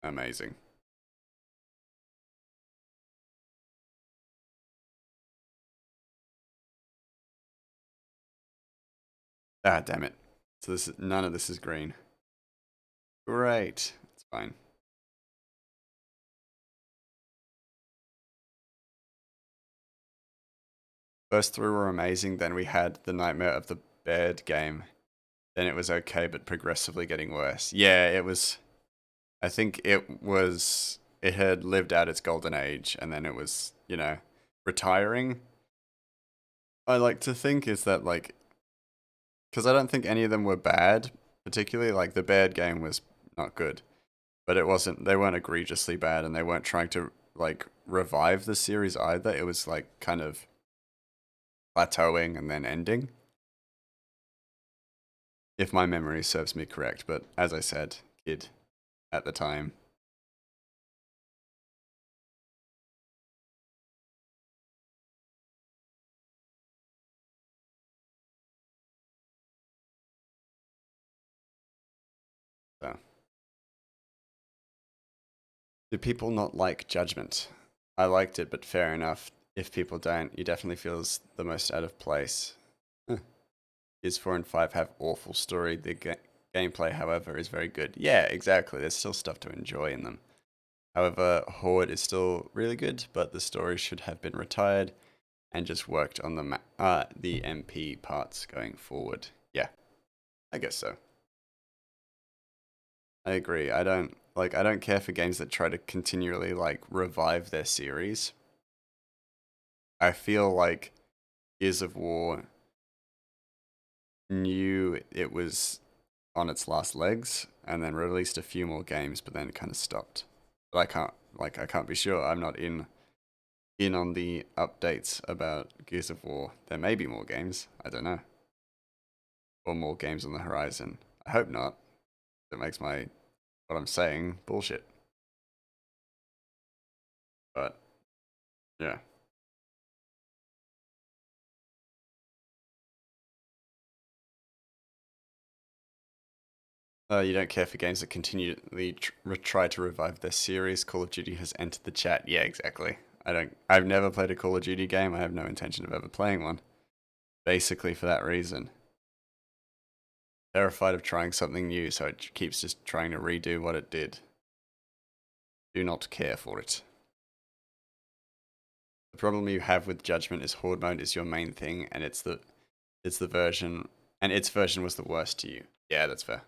Amazing. Damn it. So none of this is green. Great. It's fine. First three were amazing. Then we had the Nightmare of the Bed game. Then it was okay, but progressively getting worse. Yeah, it was. I think it was. It had lived out its golden age, and then it was, retiring. I like to think is that like, because I don't think any of them were bad, particularly like the Bad game was not good, but it wasn't. They weren't egregiously bad, and they weren't trying to like revive the series either. It was like kind of plateauing and then ending, if my memory serves me correct. But as I said, kid at the time. So, do people not like Judgment? I liked it, but fair enough. If people don't, you definitely feels the most out of place. Huh. Gears 4 and 5 have awful story. The gameplay, however, is very good. Yeah, exactly. There's still stuff to enjoy in them. However, Horde is still really good, but the story should have been retired and just worked on the MP parts going forward. Yeah, I guess so. I agree. I don't care for games that try to continually like revive their series. I feel like Gears of War knew it was on its last legs and then released a few more games, but then kind of stopped. But I can't be sure. I'm not in on the updates about Gears of War. There may be more games. I don't know, or more games on the horizon. I hope not. That makes my what I'm saying bullshit. But yeah. You don't care for games that continually try to revive their series. Call of Duty has entered the chat. Yeah, exactly. I don't. I've never played a Call of Duty game. I have no intention of ever playing one. Basically, for that reason, terrified of trying something new, so it keeps just trying to redo what it did. Do not care for it. The problem you have with Judgment is Horde mode is your main thing, and it's the version, and its version was the worst to you. Yeah, that's fair.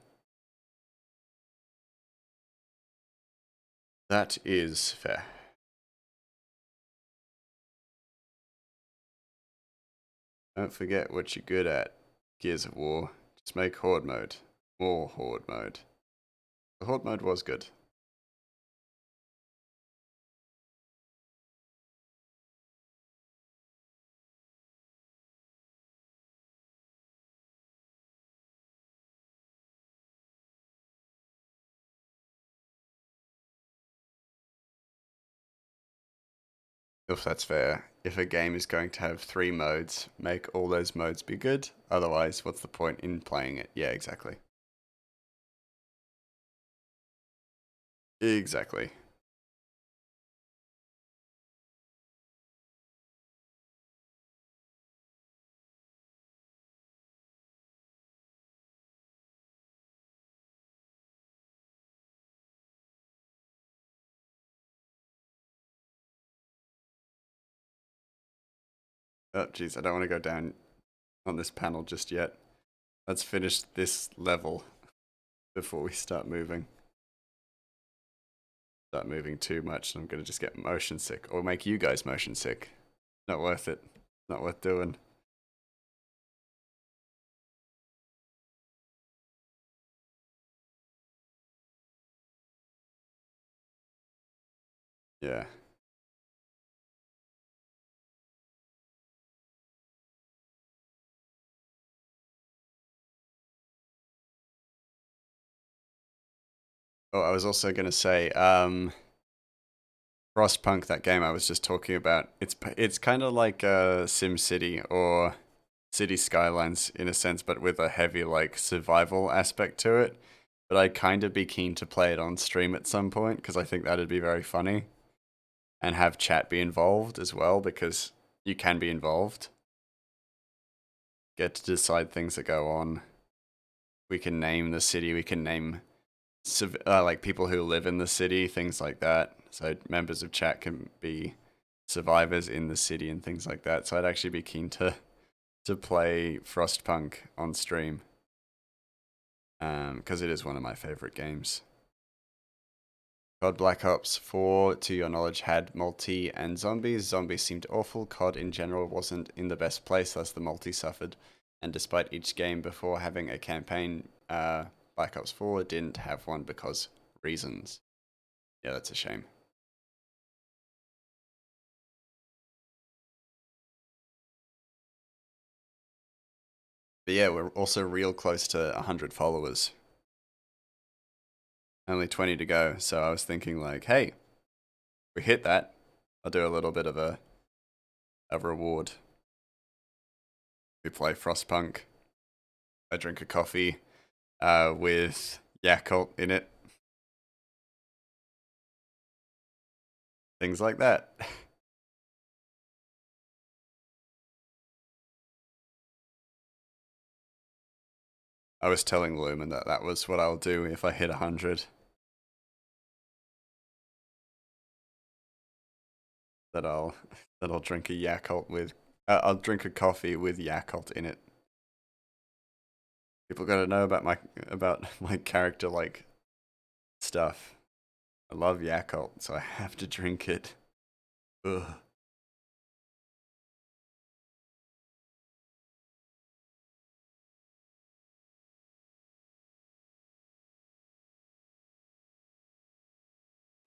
That is fair. Don't forget what you're good at, Gears of War. Just make Horde mode. More Horde mode. The Horde mode was good. If that's fair. If a game is going to have 3 modes, make all those modes be good. Otherwise, what's the point in playing it? Yeah, exactly. Exactly. Oh, jeez, I don't want to go down on this panel just yet. Let's finish this level before we start moving. Start moving too much, and I'm gonna just get motion sick, or make you guys motion sick. Not worth it. Not worth doing. Yeah. Oh, I was also gonna say, Frostpunk, that game I was just talking about, it's kind of like Sim City or City Skylines in a sense, but with a heavy like survival aspect to it. But I'd kind of be keen to play it on stream at some point because I think that'd be very funny, and have chat be involved as well because you can be involved. Get to decide things that go on. We can name the city. We can name like people who live in the city, things like that. So members of chat can be survivors in the city and things like that. So I'd actually be keen to play Frostpunk on stream, because it is one of my favorite games. COD Black Ops 4, to your knowledge, had multi and zombies. Zombies seemed awful. COD in general wasn't in the best place, thus the multi suffered. And despite each game before having a campaign, Black Ops 4 didn't have one because reasons. Yeah, that's a shame. But yeah, we're also real close to 100 followers. Only 20 to go, so I was thinking like, hey, if we hit that, I'll do a little bit of a reward. We play Frostpunk. I drink a coffee with Yakult in it. Things like that. I was telling Lumen that that was what I'll do if I hit 100. That I'll drink a Yakult with. I'll drink a coffee with Yakult in it. People gotta know about my character like stuff. I love Yakult, so I have to drink it. Ugh.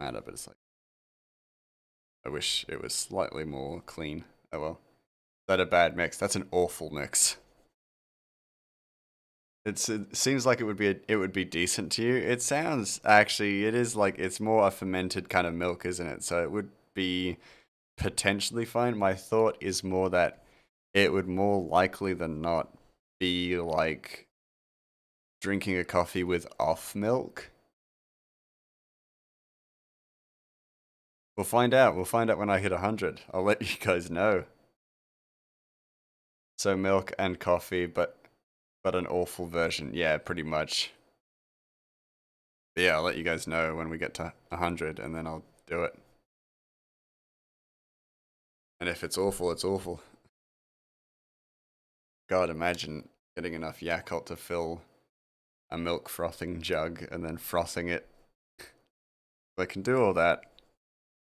Matter, but it's like I wish it was slightly more clean. Oh well. Is that a bad mix? That's an awful mix. It seems like it would be decent to you. It sounds actually it is like it's more a fermented kind of milk, isn't it? So it would be potentially fine. My thought is more that it would more likely than not be like drinking a coffee with off milk. We'll find out. We'll find out when I hit 100. I'll let you guys know. So milk and coffee, but an awful version. Yeah, pretty much. But yeah, I'll let you guys know when we get to 100, and then I'll do it. And if it's awful, it's awful. God, imagine getting enough Yakult to fill a milk frothing jug and then frothing it. If I can do all that,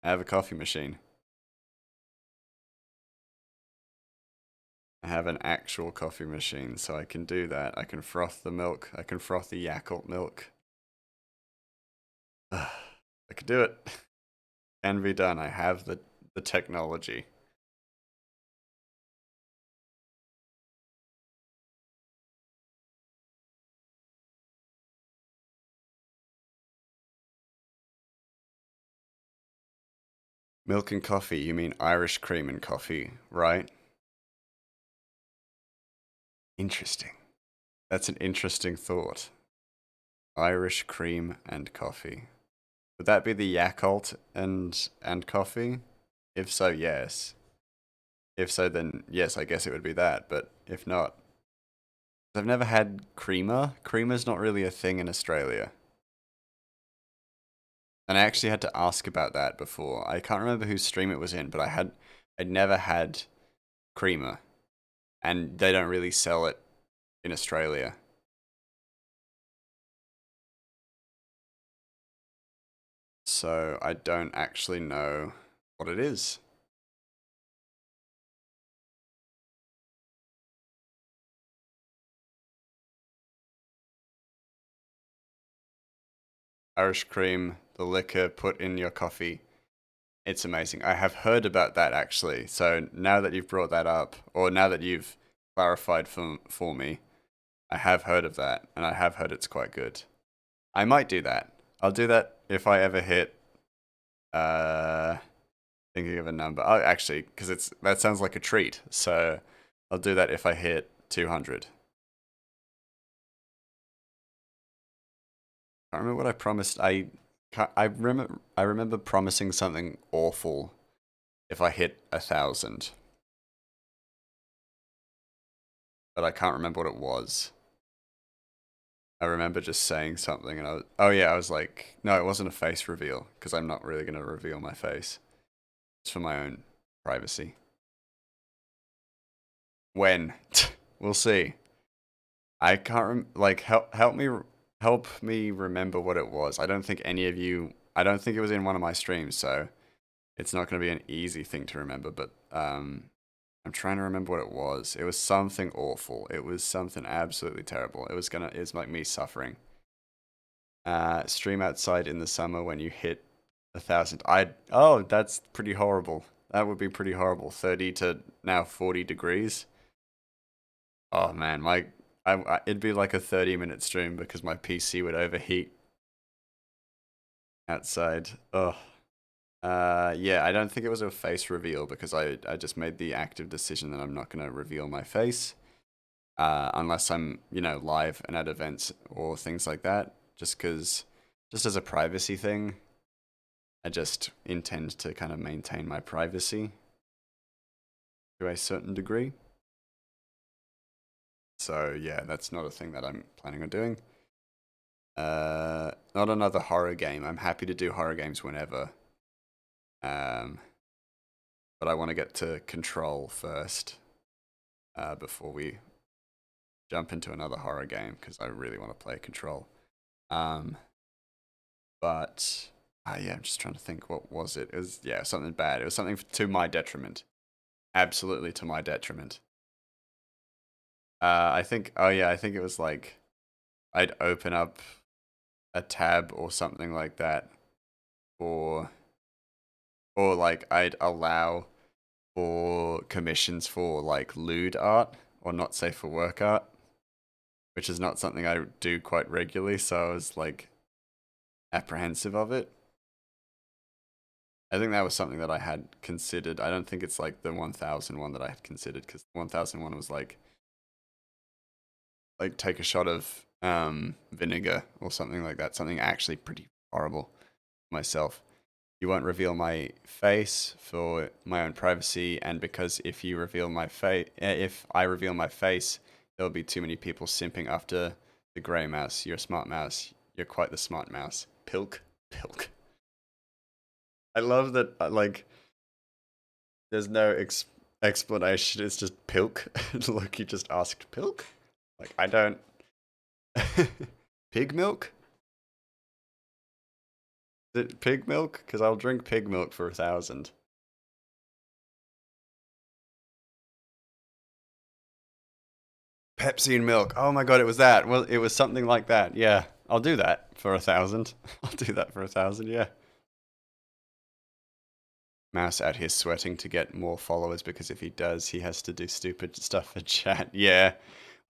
I have a coffee machine. I have an actual coffee machine, so I can do that. I can froth the milk. I can froth the Yakult milk. I could do it. Can be done. I have the technology. Milk and coffee, you mean Irish cream and coffee, right? Interesting. That's an interesting thought. Irish cream and coffee. Would that be the Yakult and coffee? If so, yes. If so, then yes, I guess it would be that. But if not, I've never had creamer. Creamer's not really a thing in Australia. And I actually had to ask about that before. I can't remember whose stream it was in, but I'd never had creamer, and they don't really sell it in Australia. So I don't actually know what it is. Irish cream, the liquor put in your coffee. It's amazing. I have heard about that actually. So now that you've brought that up, or now that you've clarified for me, I have heard of that, and I have heard it's quite good. I might do that. I'll do that if I ever hit. Uh, Thinking of a number. Oh, actually, because that sounds like a treat. So I'll do that if I hit 200. I remember what I promised. I remember promising something awful if I hit 1,000, but I can't remember what it was. I remember just saying something, and I was like, no, it wasn't a face reveal because I'm not really gonna reveal my face. It's for my own privacy. When? We'll see. I can't like help me remember what it was. I don't think any of you. I don't think it was in one of my streams, so it's not going to be an easy thing to remember. But I'm trying to remember what it was. It was something awful. It was something absolutely terrible. It's like me suffering. Stream outside in the summer when you hit 1,000. Oh, that's pretty horrible. That would be pretty horrible. 30 to now 40 degrees. Oh man, it'd be like a 30-minute stream because my PC would overheat outside. Ugh. Yeah, I don't think it was a face reveal because I just made the active decision that I'm not gonna reveal my face, unless I'm live and at events or things like that. Just as a privacy thing, I just intend to kind of maintain my privacy to a certain degree. So yeah, that's not a thing that I'm planning on doing. Not another horror game. I'm happy to do horror games whenever. Um, but I want to get to Control first, before we jump into another horror game because I really want to play Control. Um, but yeah, I'm just trying to think. What was it? It was something bad. It was something to my detriment. Absolutely to my detriment. I think. Oh yeah, I think it was like I'd open up a tab or something like that, or like I'd allow for commissions for like lewd art or not safe for work art, which is not something I do quite regularly, so I was like apprehensive of it. I think that was something that I had considered. I don't think it's like the 1,000 one that I had considered because the 1,000 one was like take a shot of vinegar or something like that, something actually pretty horrible myself. You won't reveal my face for my own privacy, and because if you reveal my face, if I reveal my face, there'll be too many people simping after the grey mouse. You're a smart mouse. You're quite the smart mouse. Pilk, pilk. I love that. There's no explanation. It's just pilk. Like you just asked pilk. Like I don't. Pig milk? Is it pig milk? Because I'll drink pig milk for 1,000. Pepsi and milk. Oh my god, it was that. Well, it was something like that. Yeah, I'll do that for 1,000. I'll do that for 1,000. Yeah. Mouse out here sweating to get more followers because if he does, he has to do stupid stuff for chat. Yeah.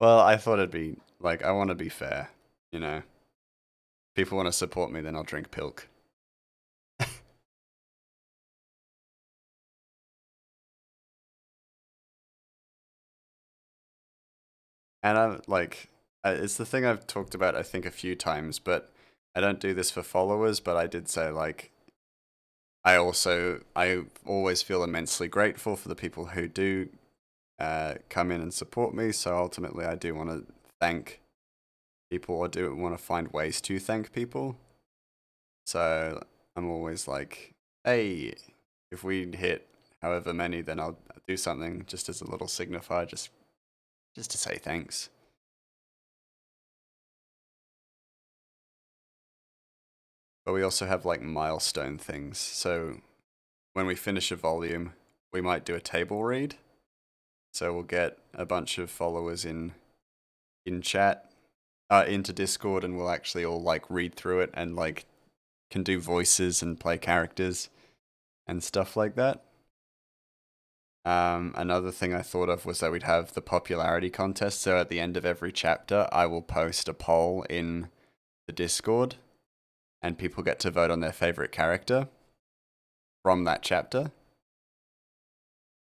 Well, I thought it'd be like I want to be fair. You know, people want to support me, then I'll drink pilk. And I'm like, it's the thing I've talked about, I think, a few times, but I don't do this for followers, but I did say, like, I always feel immensely grateful for the people who do come in and support me. So ultimately, I do want to thank people, or do want to find ways to thank people. So I'm always like, hey, if we hit however many, then I'll do something just as a little signifier, just to say thanks. But we also have like milestone things. So when we finish a volume, we might do a table read. So we'll get a bunch of followers in chat, into Discord, and we'll actually all like read through it and like can do voices and play characters and stuff like that. Another thing I thought of was that we'd have the popularity contest. So at the end of every chapter, I will post a poll in the Discord, and people get to vote on their favorite character from that chapter.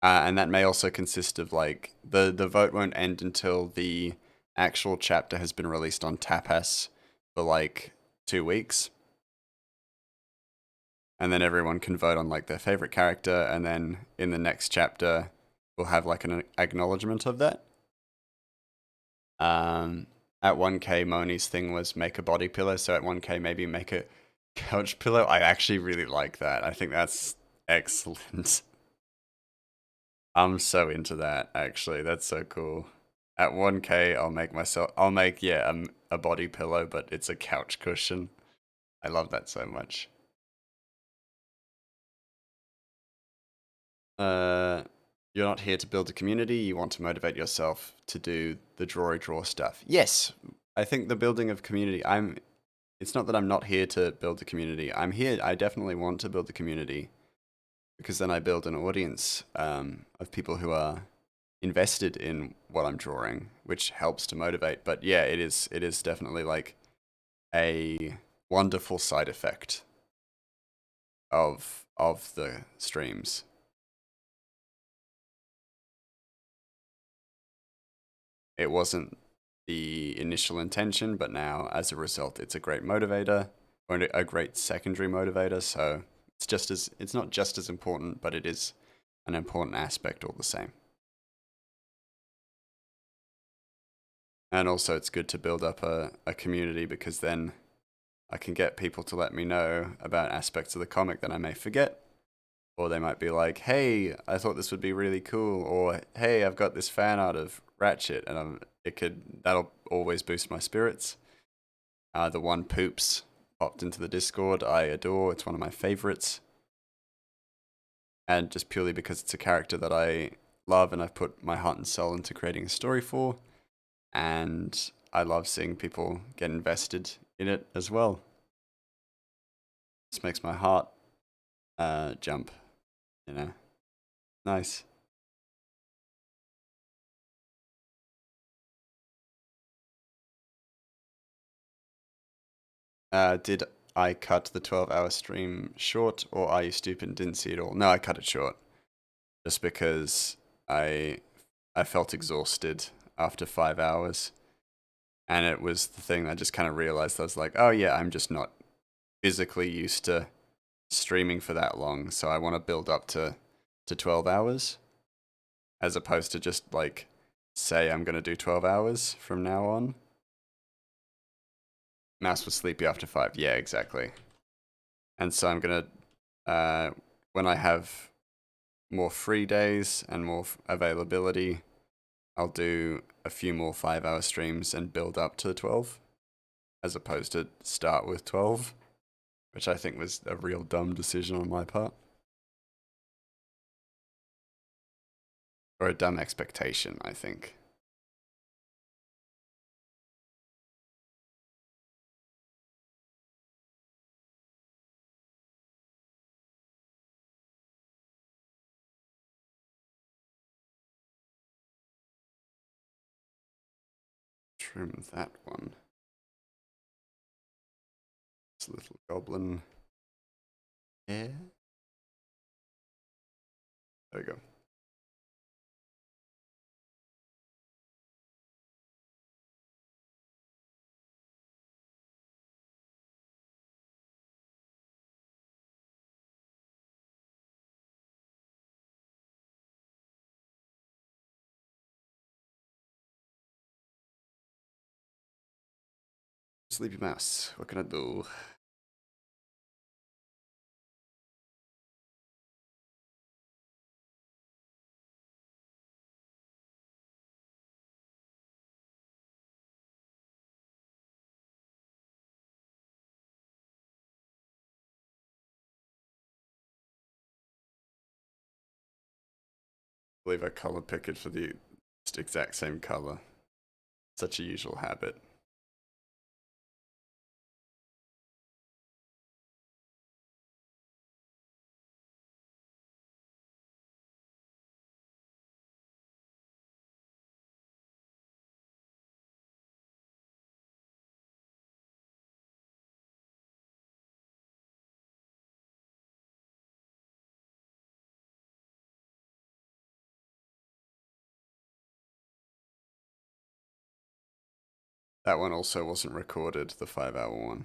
And that may also consist of like the vote won't end until the actual chapter has been released on Tapas for like 2 weeks. And then everyone can vote on like their favorite character, and then in the next chapter we'll have like an acknowledgement of that. At 1K, Moni's thing was make a body pillow, so at 1K maybe make a couch pillow. I actually really like that. I think that's excellent. I'm so into that, actually. That's so cool. At 1K, I'll make, yeah, a body pillow, but it's a couch cushion. I love that so much. You're not here to build a community, you want to motivate yourself to do the draw stuff. Yes, I think the building of community, it's not that I'm not here to build the community. I definitely want to build the community, because then I build an audience of people who are invested in what I'm drawing, which helps to motivate. But yeah, it is definitely like a wonderful side effect of the streams. It wasn't the initial intention, but now as a result, it's a great motivator, or a great secondary motivator. So it's not just as important, but it is an important aspect all the same. And also it's good to build up a community, because then I can get people to let me know about aspects of the comic that I may forget. Or they might be like, hey, I thought this would be really cool. Or, hey, I've got this fan art of Ratchet, and that'll always boost my spirits. The one Poops popped into the Discord, I adore. It's one of my favorites. And just purely because it's a character that I love and I've put my heart and soul into creating a story for. And I love seeing people get invested in it as well. This makes my heart jump, you know. Nice. Did I cut the 12-hour stream short, or are you stupid and didn't see it all? No, I cut it short. Just because I felt exhausted after 5 hours. And it was the thing I just kind of realized. I was like, oh yeah, I'm just not physically used to streaming for that long. So I want to build up to 12 hours. As opposed to just like, say I'm going to do 12 hours from now on. Mouse was sleepy after 5. Yeah, exactly. And so I'm going to, when I have more free days and more availability, I'll do a few more 5-hour streams and build up to 12, as opposed to start with 12, which I think was a real dumb decision on my part. Or a dumb expectation, I think. Trim that one. This little goblin. Yeah. There we go. Sleepy mouse, what can I do? believe I color pick it for the exact same color. Such a usual habit. That one also wasn't recorded, the 5-hour one.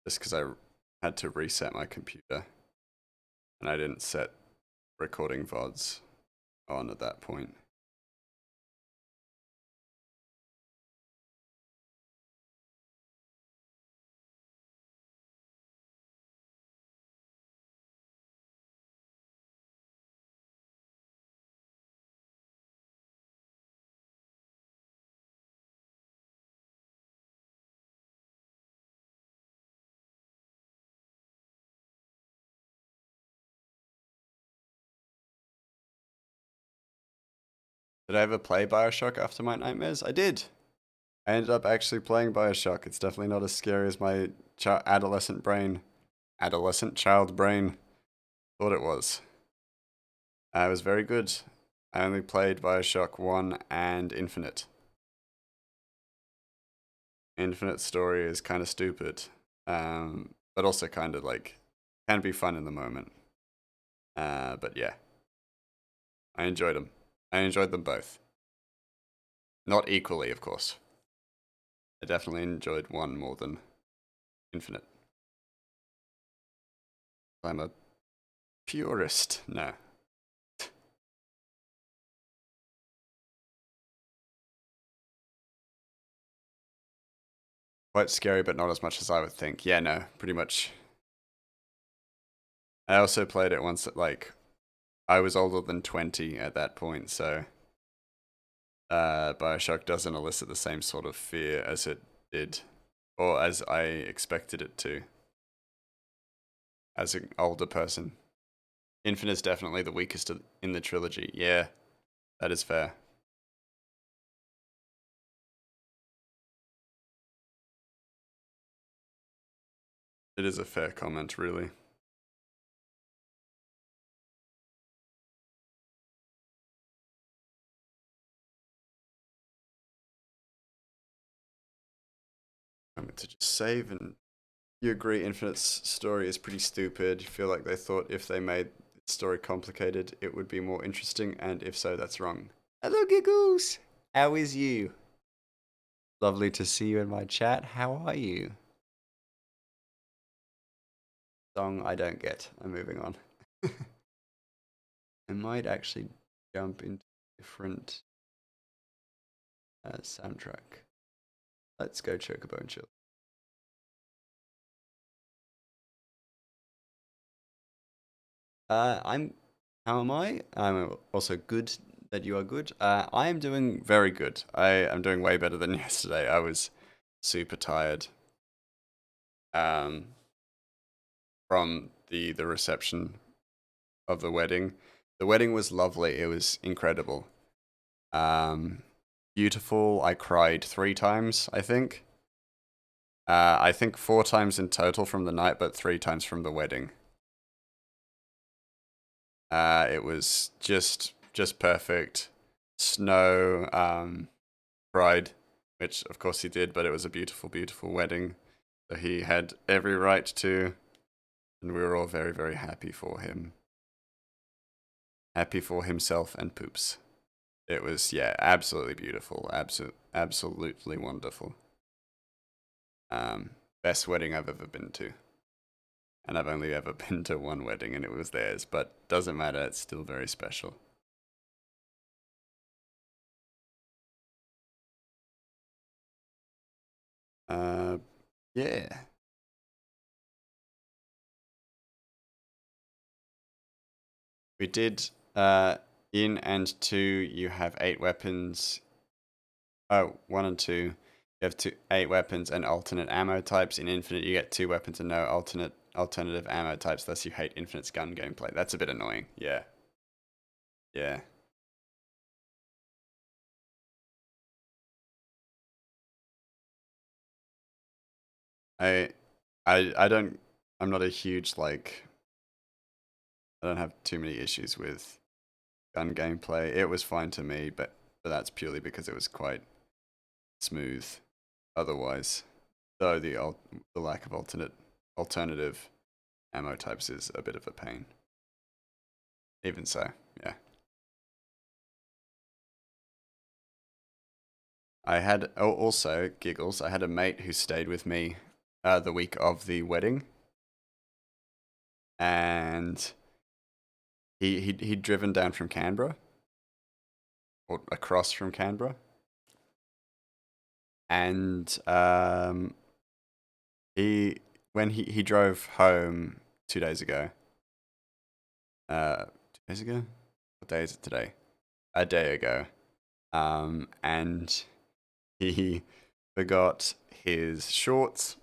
Just because I had to reset my computer. And I didn't set recording VODs on at that point. Did I ever play Bioshock after my nightmares? I did. I ended up actually playing Bioshock. It's definitely not as scary as my adolescent child brain thought it was. It was very good. I only played Bioshock 1 and Infinite. Infinite story is kind of stupid, but also kind of like can be fun in the moment. But yeah, I enjoyed them. I enjoyed them both. Not equally, of course. I definitely enjoyed one more than Infinite. I'm a purist. No. Quite scary, but not as much as I would think. Yeah, no, pretty much. I also played it once at like, I was older than 20 at that point, so Bioshock doesn't elicit the same sort of fear as it did, or as I expected it to, as an older person. Infinite's definitely the weakest in the trilogy. Yeah, that is fair. It is a fair comment, really. I'm going to just save, and you agree Infinite's story is pretty stupid. You feel like they thought if they made the story complicated, it would be more interesting, and if so, that's wrong. Hello, Giggles! How is you? Lovely to see you in my chat. How are you? Song I don't get. I'm moving on. I might actually jump into a different soundtrack. Let's go Chocobo and Chill. I'm. How am I? I'm also good that you are good. I am doing very good. I am doing way better than yesterday. I was super tired. Um, from the reception of the wedding. The wedding was lovely. It was incredible. Um, beautiful. I cried 3 times, I think. I think 4 times in total from the night, but 3 times from the wedding. It was just perfect. Snow, cried, which of course he did, but it was a beautiful, beautiful wedding. So he had every right to, and we were all very, very happy for him. Happy for himself and Poops. It was, yeah, absolutely beautiful. Absolutely wonderful. Best wedding I've ever been to. And I've only ever been to one wedding, and it was theirs, but doesn't matter, it's still very special. Yeah. We did, in and 2, you have 8 weapons. Oh, 1 and 2, you have 8 weapons and alternate ammo types. In Infinite, you get 2 weapons and no alternative ammo types, thus you hate Infinite's gun gameplay. That's a bit annoying, yeah. Yeah. I, I don't. I'm not a huge like. I don't have too many issues with gun gameplay. It was fine to me, but that's purely because it was quite smooth. Otherwise, though the lack of alternative ammo types is a bit of a pain. Even so, yeah. I had also giggles. I had a mate who stayed with me the week of the wedding, and he'd driven down from Canberra or across from Canberra, and he when he drove home 2 days ago. 2 days ago. What day is it today? A day ago. And he forgot his shorts,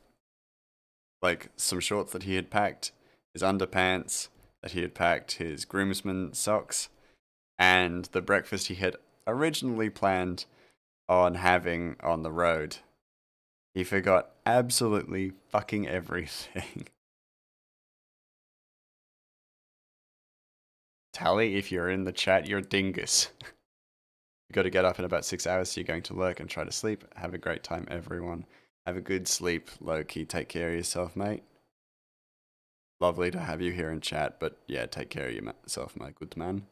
like some shorts that he had packed, his underpants that he had packed, his groomsmen socks, and the breakfast he had originally planned on having on the road. He forgot absolutely fucking everything. Tally, if you're in the chat, you're a dingus. You got to get up in about 6 hours, so you're going to work and try to sleep. Have a great time, everyone. Have a good sleep, Loki. Take care of yourself, mate. Lovely to have you here in chat, but yeah, take care of yourself, my good man.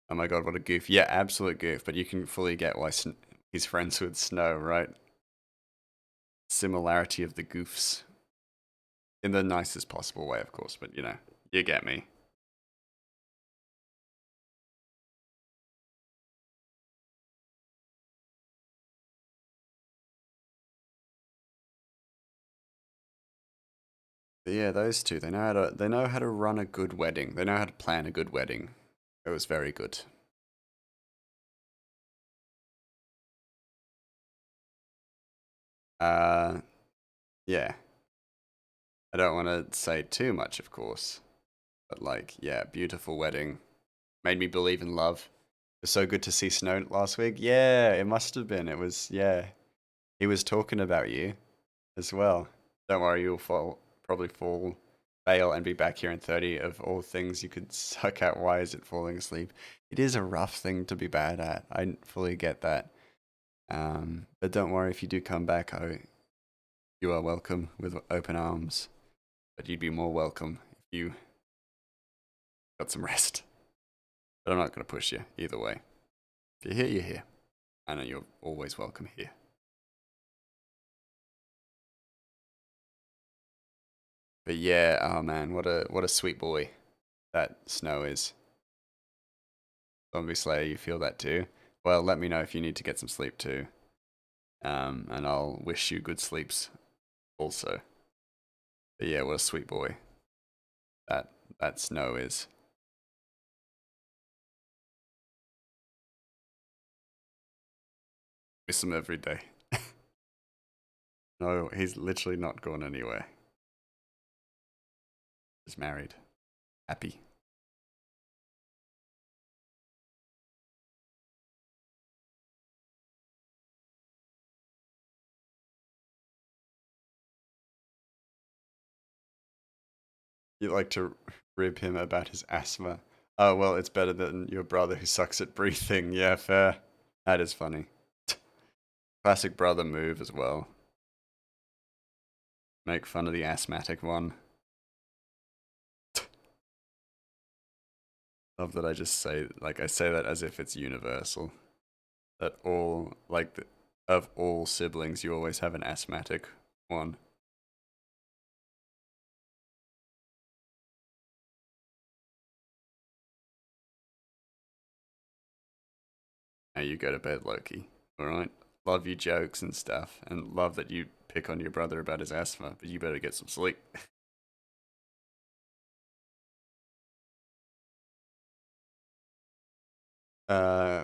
Oh my god, what a goof. Yeah, absolute goof, but you can fully get why he's friends with Snow, right? Similarity of the goofs. In the nicest possible way, of course, but you know, you get me. But yeah, those two, they know how to run a good wedding. They know how to plan a good wedding. It was very good. Uh yeah. I don't want to say too much, of course, but like, yeah, beautiful wedding. Made me believe in love. It was so good to see Snow last week. Yeah, it must have been. It was, yeah. He was talking about you as well. Don't worry, you'll fail, and be back here in 30 of all things you could suck at. Why is it falling asleep? It is a rough thing to be bad at. I fully get that. But don't worry, if you do come back, you are welcome with open arms. But you'd be more welcome if you got some rest. But I'm not going to push you either way. If you're here, you're here. I know you're always welcome here. But yeah, oh man, what a sweet boy that Snow is. Zombie Slayer, you feel that too? Well, let me know if you need to get some sleep too. And I'll wish you good sleeps also. But yeah, what a sweet boy that that Snow is. Miss him every day. No, he's literally not gone anywhere. He's married. Happy. You like to rib him about his asthma. Oh, well, it's better than your brother who sucks at breathing. Yeah, fair. That is funny. Classic brother move as well. Make fun of the asthmatic one. Love that I just say, like, I say that as if it's universal. That all, like, of all siblings, you always have an asthmatic one. Now you go to bed, Loki. Alright? Love your jokes and stuff, and love that you pick on your brother about his asthma, but you better get some sleep.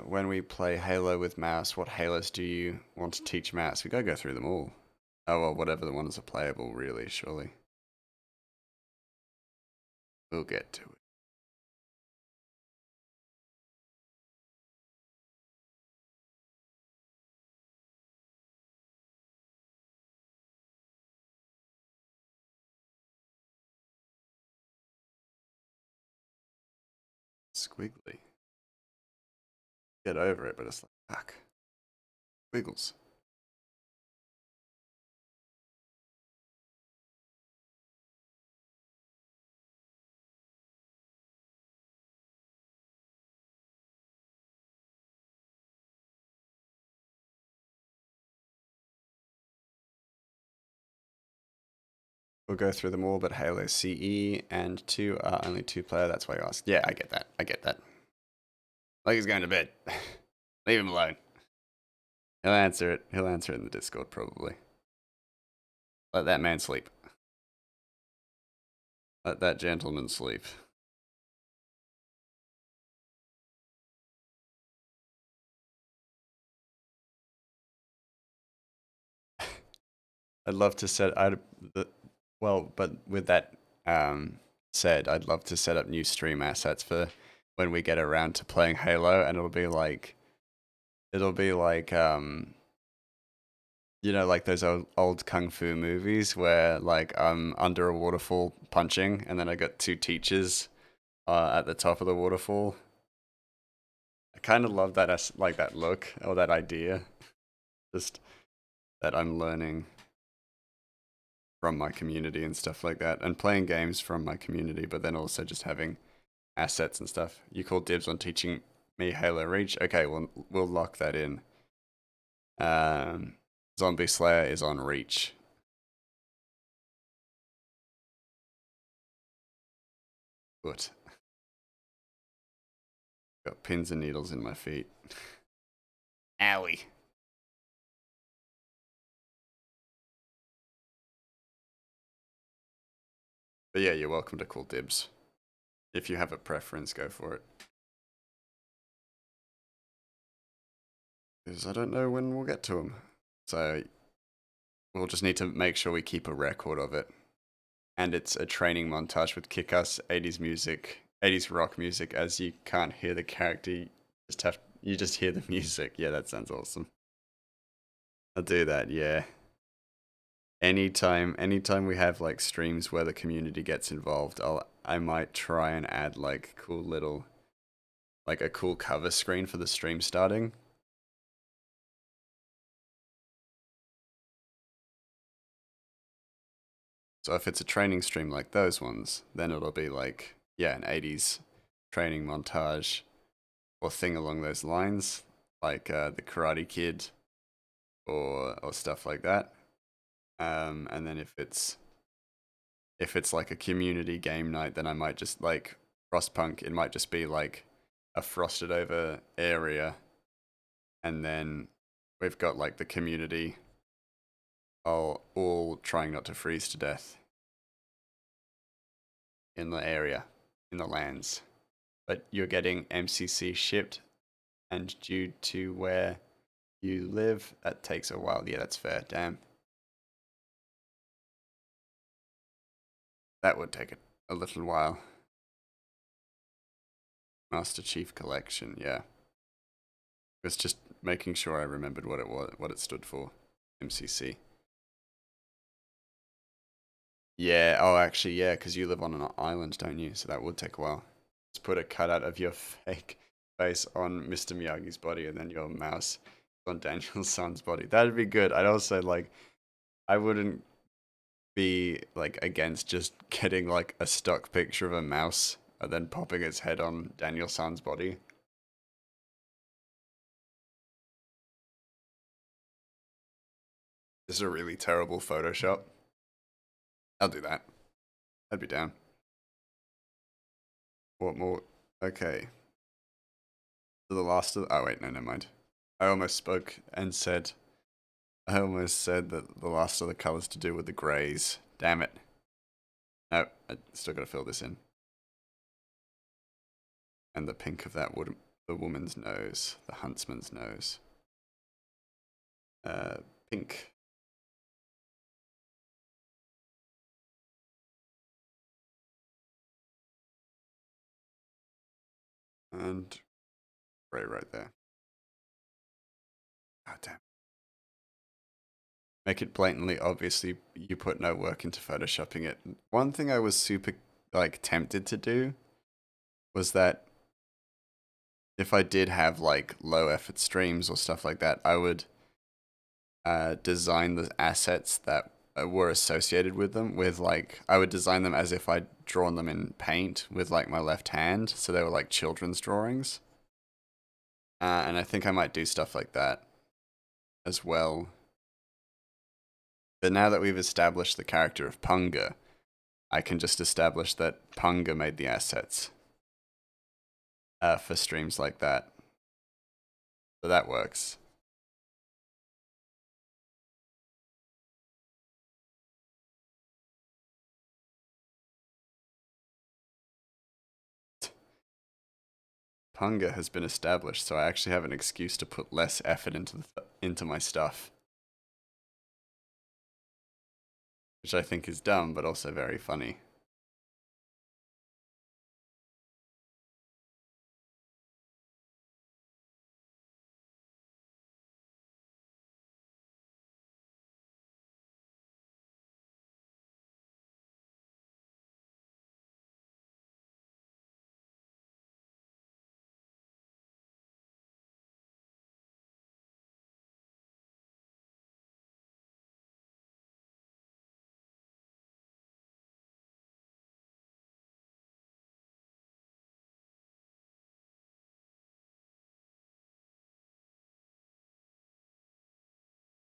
When we play Halo with Mouse, what Halos do you want to teach Mouse? We gotta go through them all. Oh well, whatever the ones are playable, really, surely. We'll get to it. squiggly. Get over it, but it's like, fuck. Squiggles. We'll go through them all, but Halo CE and 2 are only 2-player. That's why you asked. Yeah, I get that. I get that. Like he's going to bed. Leave him alone. He'll answer it. He'll answer it in the Discord, probably. Let that man sleep. Let that gentleman sleep. I'd love to set. Well, but with that said, I'd love to set up new stream assets for when we get around to playing Halo, and it'll be like you know, like those old kung fu movies where like I'm under a waterfall punching, and then I got two teachers at the top of the waterfall. I kind of love that as like that look or that idea, just that I'm learning from my community and stuff like that, and playing games from my community, but then also just having assets and stuff. You call dibs on teaching me Halo Reach? Okay, well, we'll lock that in. Zombie Slayer is on Reach. Good. Got pins and needles in my feet. Owie. But yeah, you're welcome to call dibs. If you have a preference, go for it. Because I don't know when we'll get to them. So we'll just need to make sure we keep a record of it. And it's a training montage with kick-ass 80s music, 80s rock music, as you can't hear the character, you just hear the music. Yeah, that sounds awesome. I'll do that, yeah. Anytime we have like streams where the community gets involved, I might try and add like cool little, like a cool cover screen for the stream starting. So if it's a training stream like those ones, then it'll be like, yeah, an 80s training montage or thing along those lines, like the Karate Kid or stuff like that. And then if it's like a community game night, then I might just like Frostpunk. It might just be like a frosted over area, and then we've got like the community all trying not to freeze to death in the area, in the lands. But you're getting MCC shipped, and due to where you live, that takes a while. Yeah, that's fair. Damn. That would take a little while. Master Chief Collection, yeah. It's just making sure I remembered what it stood for. MCC. Yeah, oh actually, yeah, because you live on an island, don't you? So that would take a while. Just put a cutout of your fake face on Mr. Miyagi's body and then your mouse on Daniel's son's body. That'd be good. I'd also like, I wouldn't be like against just getting like a stock picture of a mouse and then popping its head on Daniel San's body. This is a really terrible Photoshop. I'll do that. I'd be down. What more? Okay. So the last of... Oh, wait, no, never mind. I almost spoke and said... I almost said that the last of the colours to do with the greys. Damn it. No, I still gotta fill this in. And the pink of that the woman's nose. The huntsman's nose. Pink. And grey right there. God damn. Make it blatantly obviously you put no work into photoshopping it. One thing I was super like tempted to do was that if I did have like low effort streams or stuff like that, I would design the assets that were associated with them with like I would design them as if I'd drawn them in paint with like my left hand, so they were like children's drawings. And I think I might do stuff like that as well. But now that we've established the character of Punga, I can just establish that Punga made the assets for streams like that. So that works. Punga has been established, so I actually have an excuse to put less effort into my stuff, which I think is dumb, but also very funny.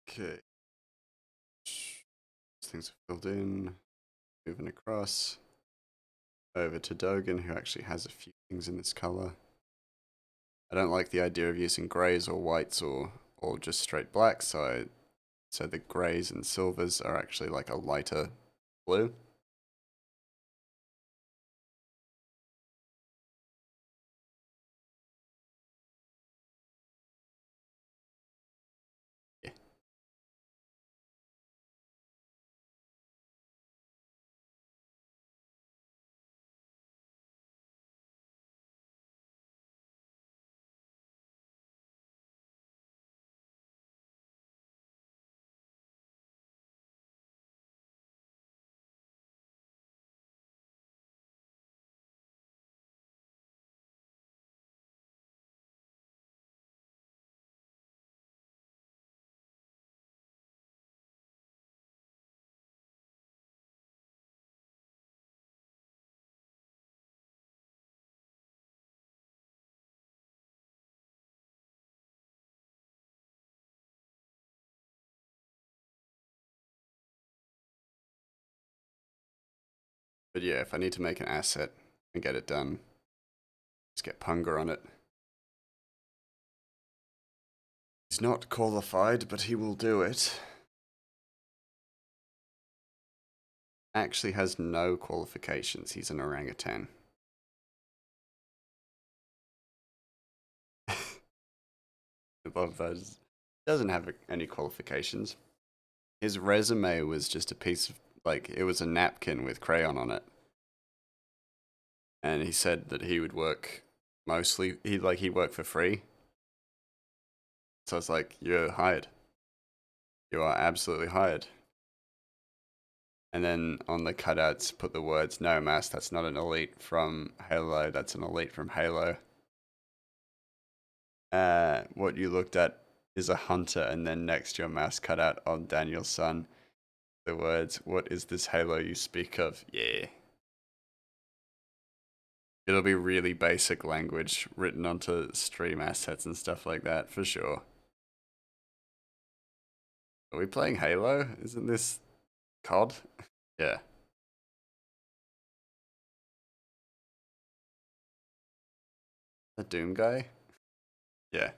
Okay, things are filled in. Moving across over to Dogan, who actually has a few things in this color. I don't like the idea of using grays or whites or just straight blacks, so the grays and silvers are actually like a lighter blue. Yeah. But yeah, if I need to make an asset and get it done, just get Punga on it. He's not qualified, but he will do it. Actually has no qualifications. He's an orangutan. Above those, doesn't have any qualifications. His resume was just a piece of like it was a napkin with crayon on it, and he said that he would work mostly. He'd work for free. So it's like you're hired. You are absolutely hired. And then on the cutouts, put the words "No Mass, that's not an elite from Halo. That's an elite from Halo." What you looked at is a hunter, and then next to your mass cutout on Daniel's son, the words, "What is this Halo you speak of?" Yeah. It'll be really basic language written onto stream assets and stuff like that, for sure. Are we playing Halo? Isn't this COD? Yeah. The Doom guy? Yeah.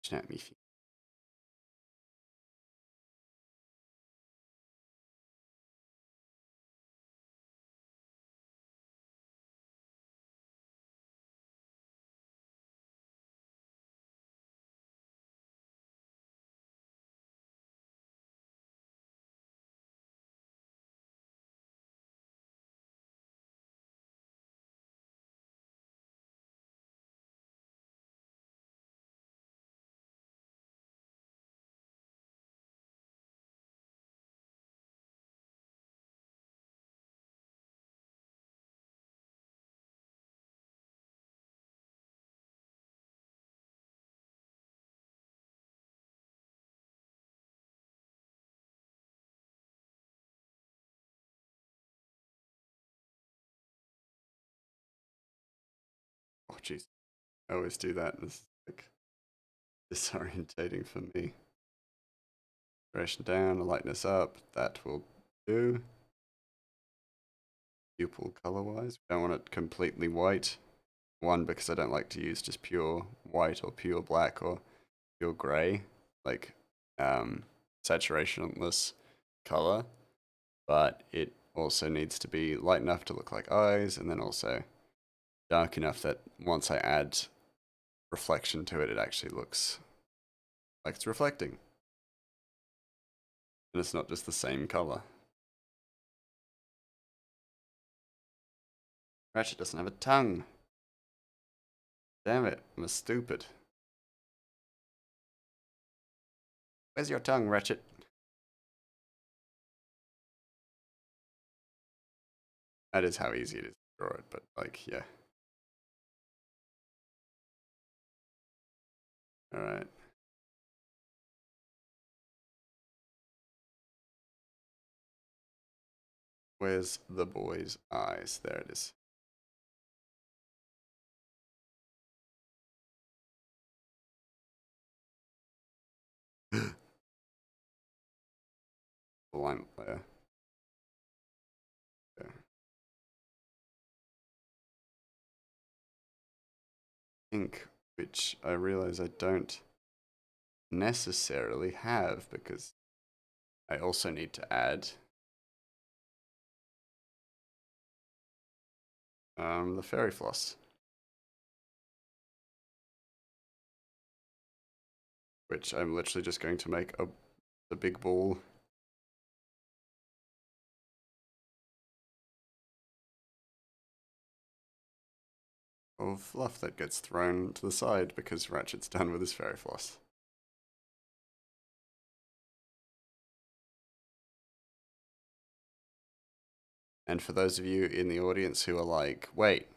Snap me. Oh jeez, I always do that. This is like disorientating for me. Duration down, lightness up. That will do. Pupil color-wise, we don't want it completely white. One, because I don't like to use just pure white or pure black or pure gray, like saturationless color. But it also needs to be light enough to look like eyes, and then also dark enough that once I add reflection to it, it actually looks like it's reflecting. And it's not just the same color. Ratchet doesn't have a tongue. Damn it, I'm stupid. Where's your tongue, Ratchet? That is how easy it is to draw it, but like, yeah. Alright. Where's the boy's eyes? There it is. Alignment layer. Okay. Ink, which I realize I don't necessarily have because I also need to add the fairy floss, which I'm literally just going to make the big ball. Of fluff that gets thrown to the side because Ratchet's done with his fairy floss. And for those of you in the audience who are like, wait,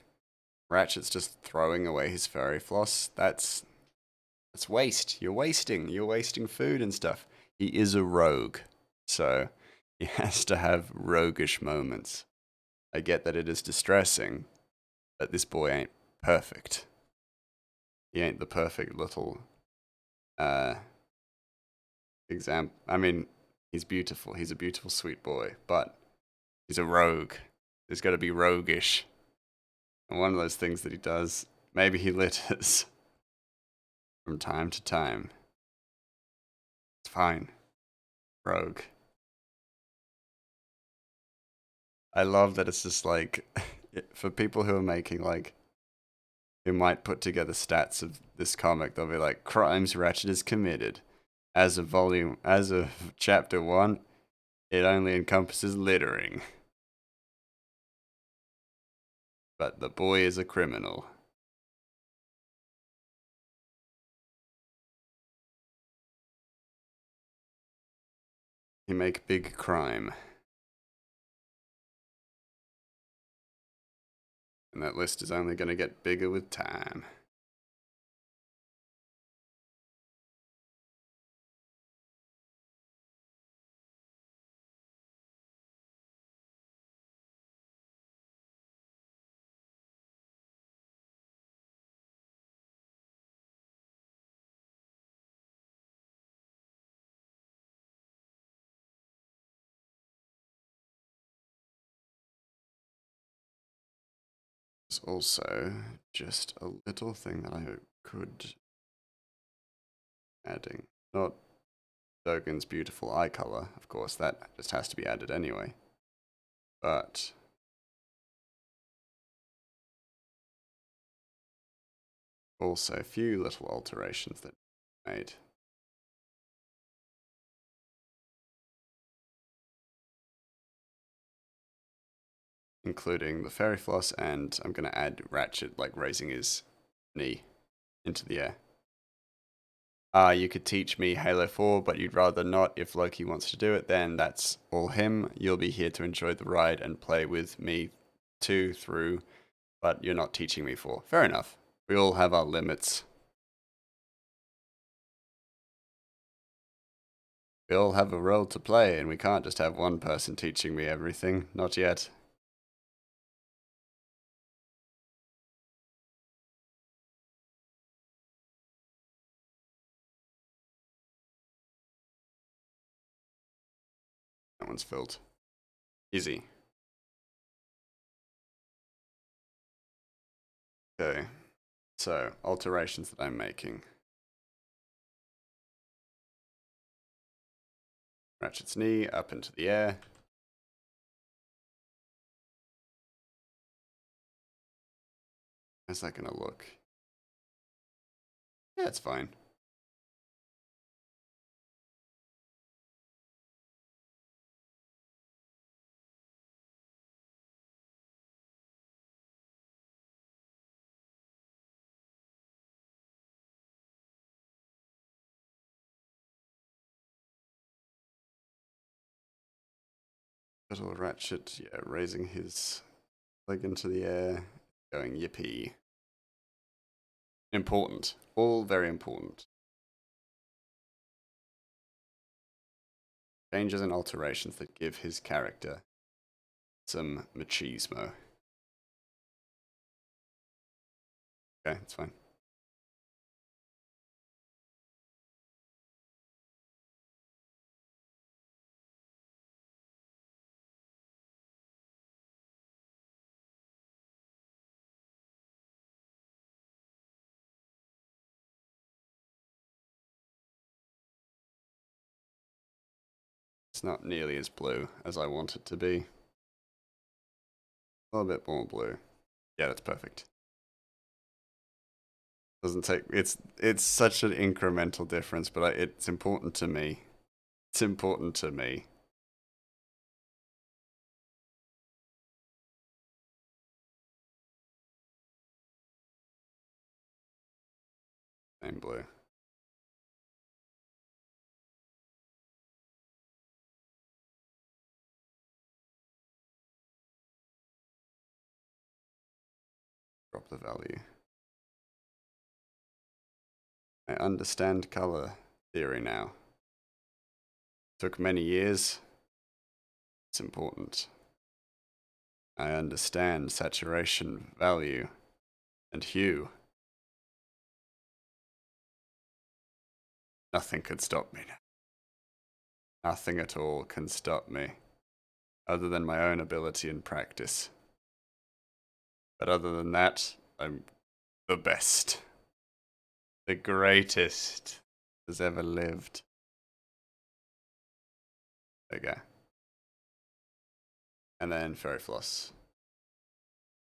Ratchet's just throwing away his fairy floss, that's waste. You're wasting food and stuff. He is a rogue, so he has to have roguish moments. I get that it is distressing, but this boy ain't perfect. He ain't the perfect little example. I mean, he's beautiful. He's a beautiful, sweet boy, but he's a rogue. There's got to be roguish. And one of those things that he does, maybe he litters from time to time. It's fine. Rogue. I love that it's just like, for people who are making like, who might put together stats of this comic, they'll be like, crimes Ratchet has committed. As of chapter 1, it only encompasses littering. But the boy is a criminal. He make big crime. And that list is only going to get bigger with time. There's also just a little thing that I could adding. Not Dogen's beautiful eye color, of course, that just has to be added anyway. But also a few little alterations that I made. Including the fairy floss, and I'm going to add Ratchet, like raising his knee into the air. You could teach me Halo 4, but you'd rather not. If Loki wants to do it, then that's all him. You'll be here to enjoy the ride and play with me too through, but you're not teaching me 4. Fair enough. We all have our limits. We all have a role to play, and we can't just have one person teaching me everything. Not yet. That one's filled. Easy. Okay. So, alterations that I'm making. Ratchet's knee up into the air. How's that gonna look? Yeah, it's fine. Little Ratchet, yeah, raising his leg into the air, going yippee. Important. All very important. Changes and alterations that give his character some machismo. Okay, it's fine. It's not nearly as blue as I want it to be. A little bit more blue. Yeah, that's perfect. Doesn't take it's such an incremental difference, but it's important to me. It's important to me. Same blue. Drop the value. I understand color theory now. Took many years. It's important. I understand saturation, value, and hue. Nothing could stop me now. Nothing at all can stop me, other than my own ability and practice. But other than that, I'm the best. The greatest has ever lived. There you go. And then fairy floss.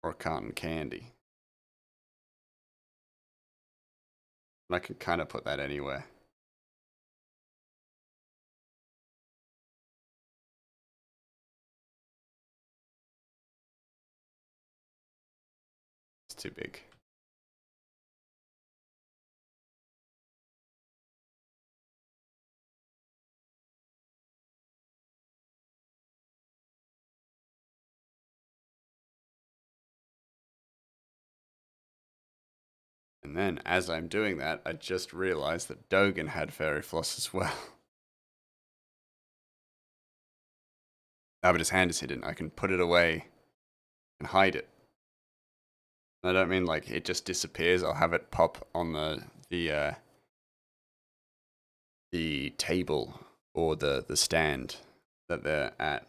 Or cotton candy. I can kind of put that anywhere. It's too big. And then, as I'm doing that, I just realized that Dogen had fairy floss as well. Ah, but his hand is hidden. I can put it away and hide it. I don't mean like it just disappears. I'll have it pop on the table or the stand that they're at.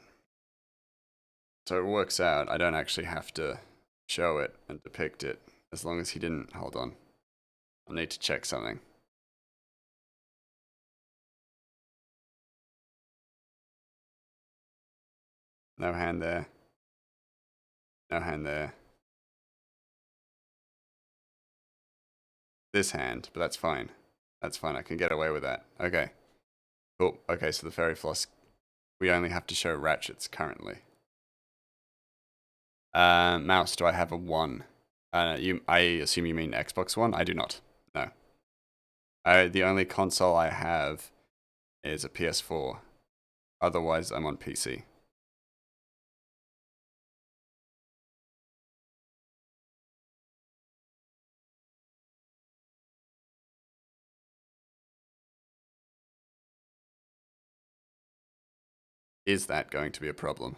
So it works out. I don't actually have to show it and depict it as long as he didn't. Hold on. I'll need to check something. No hand there. No hand there. This hand, but that's fine. That's fine. I can get away with that. Okay. Cool. Okay, so the fairy floss, we only have to show ratchets currently. Mouse, do I have a 1? I assume you mean Xbox One? I do not. No. The only console I have is a PS4. Otherwise, I'm on PC. Is that going to be a problem?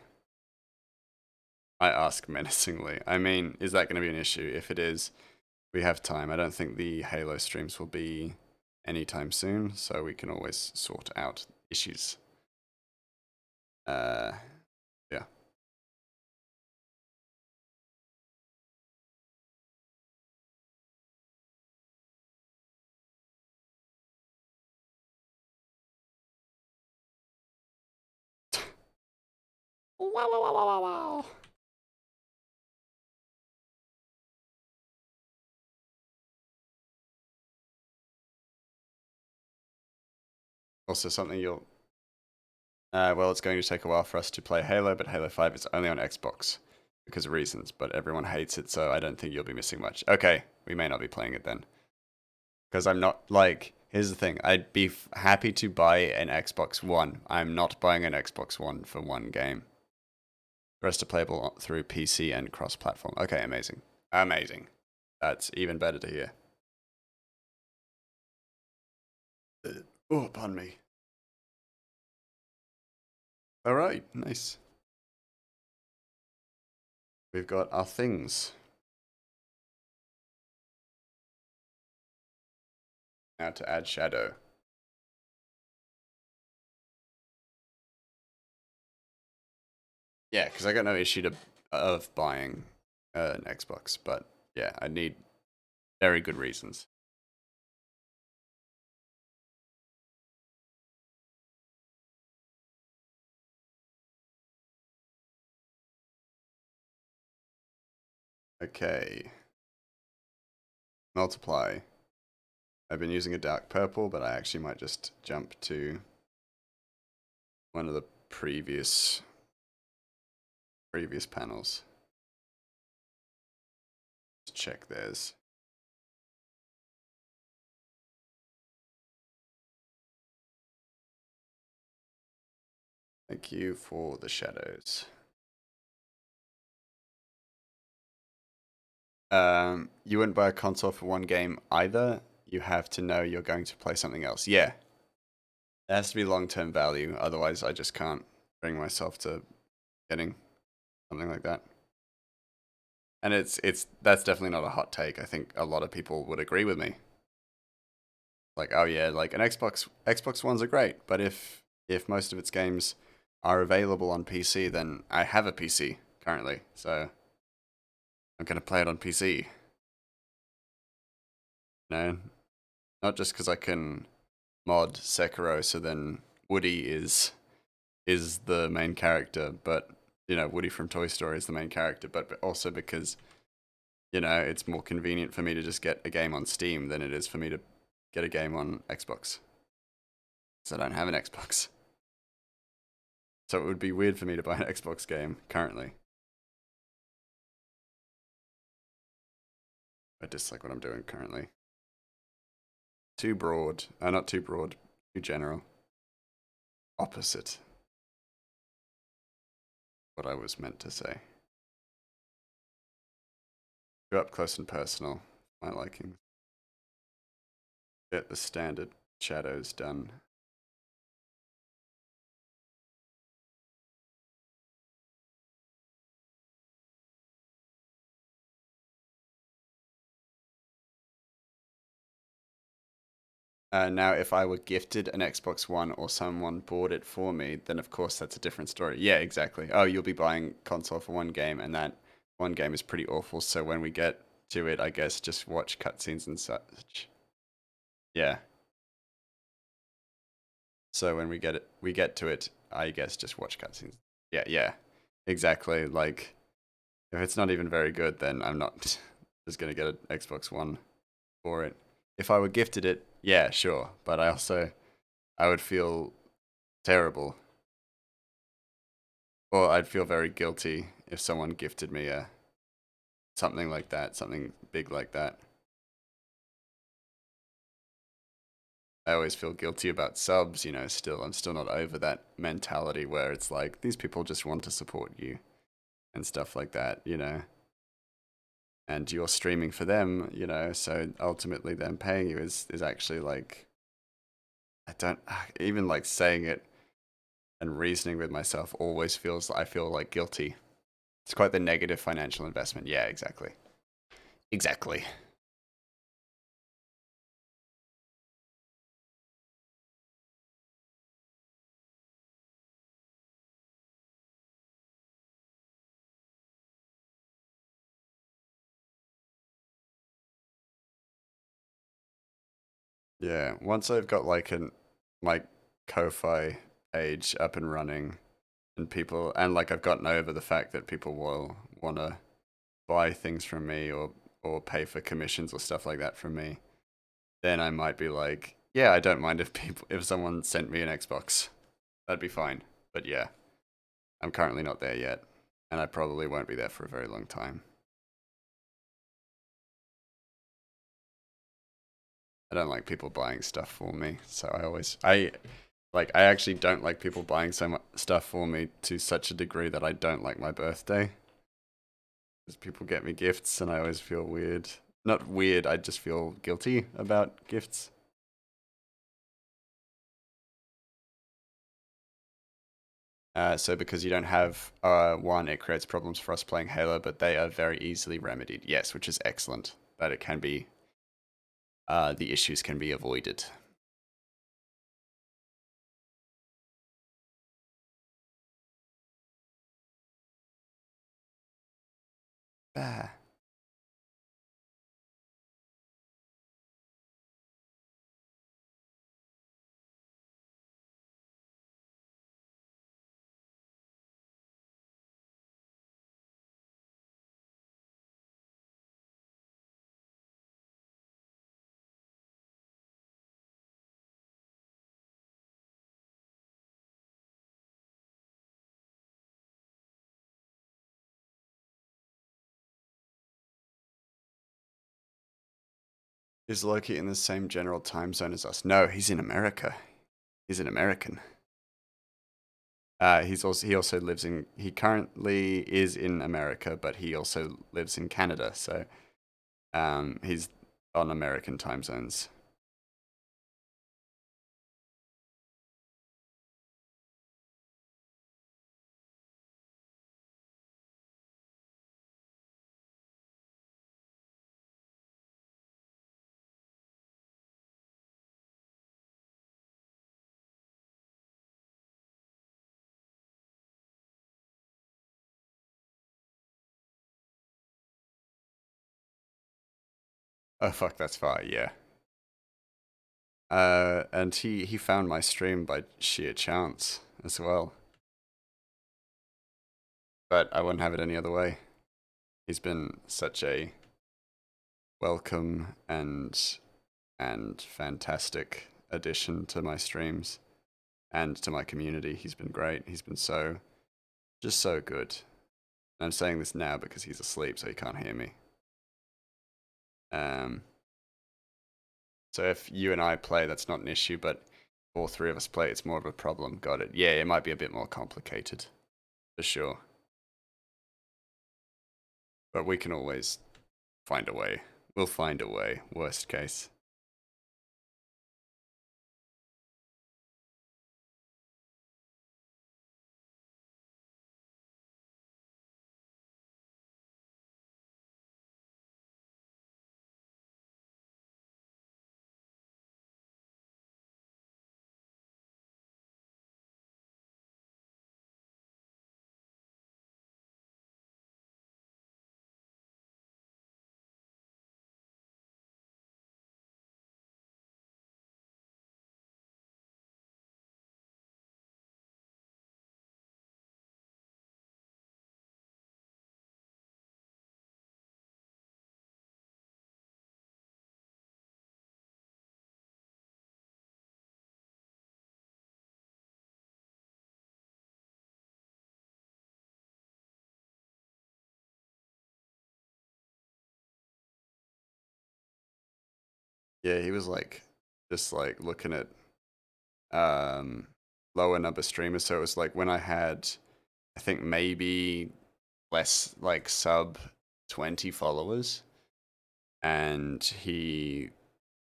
I ask menacingly. I mean, is that going to be an issue? If it is, we have time. I don't think the Halo streams will be anytime soon, so we can always sort out issues. Yeah. Wow, wow, wow, wow, wow. Also, something you'll. Well, it's going to take a while for us to play Halo, but Halo 5 is only on Xbox because of reasons, but everyone hates it, so I don't think you'll be missing much. Okay, we may not be playing it then. Because I'm not, like, here's the thing, I'd be happy to buy an Xbox One. I'm not buying an Xbox One for one game. The rest are playable through PC and cross-platform. Okay, amazing. Amazing. That's even better to hear. Oh, pardon me. Alright, nice. We've got our things. Now to add shadow. Yeah, because I got no issue of buying an Xbox, but yeah, I need very good reasons. Okay. Multiply. I've been using a dark purple, but I actually might just jump to one of the previous panels. Let's check theirs. Thank you for the shadows. You wouldn't buy a console for one game either. You have to know you're going to play something else. Yeah. It has to be long-term value. Otherwise, I just can't bring myself to getting something like that. And that's definitely not a hot take. I think a lot of people would agree with me. Like, oh yeah, like an Xbox Ones are great, but if most of its games are available on PC, then I have a PC currently, so I'm gonna play it on PC. No, not just because I can mod Sekiro, so then Woody is the main character, but you know Woody from Toy Story is the main character, but also because you know it's more convenient for me to just get a game on Steam than it is for me to get a game on Xbox. So I don't have an Xbox. So it would be weird for me to buy an Xbox game currently. I dislike what I'm doing currently. Too broad. Not too broad. Too general. Opposite. What I was meant to say. Go up close and personal. My liking. Get the standard shadows done. Now, if I were gifted an Xbox One or someone bought it for me, then of course that's a different story. Yeah, exactly. Oh, you'll be buying console for one game, and that one game is pretty awful. So when we get to it, I guess just watch cutscenes and such. Yeah. So when we get to it, I guess just watch cutscenes. Yeah, yeah. exactly. Like, if it's not even very good, then I'm not just gonna get an Xbox One for it. If I were gifted it, yeah, sure. But I would feel terrible, or I'd feel very guilty if someone gifted me a something like that, something big like that. I always feel guilty about subs, still. I'm still not over that mentality where it's like, these people just want to support you and stuff like that. And you're streaming for them, so ultimately them paying you is actually like, I don't, even like saying it and reasoning with myself always I feel like guilty. It's quite the negative financial investment. Yeah, exactly. Exactly. Yeah, once I've got like my Ko-Fi page up and running, and like I've gotten over the fact that people will want to buy things from me or pay for commissions or stuff like that from me, then I might be like, yeah, I don't mind if someone sent me an Xbox, that'd be fine. But yeah, I'm currently not there yet, and I probably won't be there for a very long time. I don't like people buying stuff for me, so I actually don't like people buying so much stuff for me to such a degree that I don't like my birthday. Because people get me gifts and I always feel weird. Not weird, I just feel guilty about gifts. So because you don't have one, it creates problems for us playing Halo, but they are very easily remedied. Yes, which is excellent. That it can be, the issues can be avoided. Ah. Is Loki in the same general time zone as us? No, he's in America. He's an American. He also lives in he currently is in America, but he also lives in Canada. So he's on American time zones. Oh fuck, that's far. Yeah. And he found my stream by sheer chance as well. But I wouldn't have it any other way. He's been such a welcome and fantastic addition to my streams and to my community. He's been great. He's been just so good. And I'm saying this now because he's asleep, so he can't hear me. Um, so if you and I play, that's not an issue, but if all three of us play, it's more of a problem. Got it. Yeah, it might be a bit more complicated, for sure. But we can always find a way. We'll find a way, worst case. Yeah, he was like just like looking at um lower number streamers. So it was like when I had, I think maybe less like sub 20 followers, and he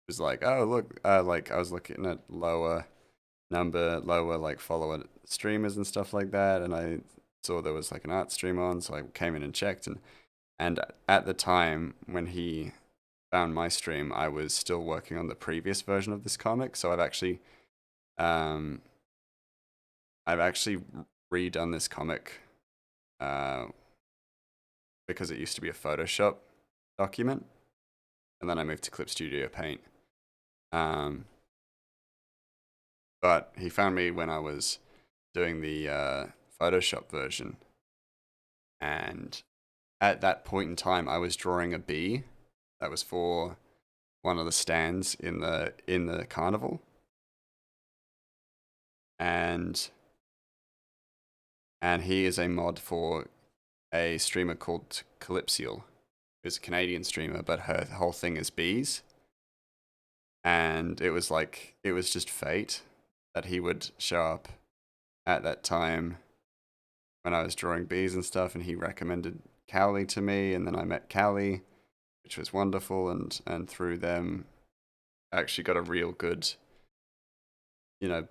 was like, "Oh look, like I was looking at lower like follower streamers and stuff like that, and I saw there was like an art stream on, so I came in and checked, and at the time when he found my stream, I was still working on the previous version of this comic, so um I've actually redone this comic uh because it used to be a Photoshop document, and then I moved to Clip Studio Paint. Um, but he found me when I was doing the Photoshop version, and at that point in time, I was drawing a bee that was for one of the stands in the carnival, and he is a mod for a streamer called Calypsial, who's a Canadian streamer, but her whole thing is bees, and it was just fate that he would show up at that time when I was drawing bees and stuff, and he recommended Cowley to me, and then I met Cowley, which was wonderful, and through them, I actually got a real good,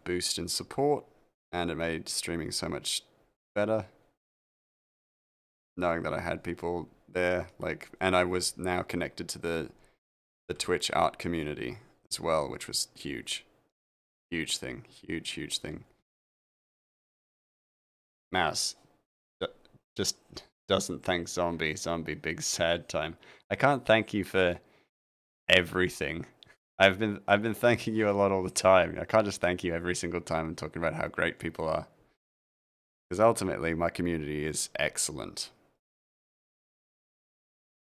boost in support, and it made streaming so much better, knowing that I had people there, like, and I was now connected to the Twitch art community as well, which was huge, huge thing, huge thing. Mouse just doesn't thank Zombie big sad time. I can't thank you for everything. I've been thanking you a lot all the time. I can't just thank you every single time and talking about how great people are. Because ultimately my community is excellent.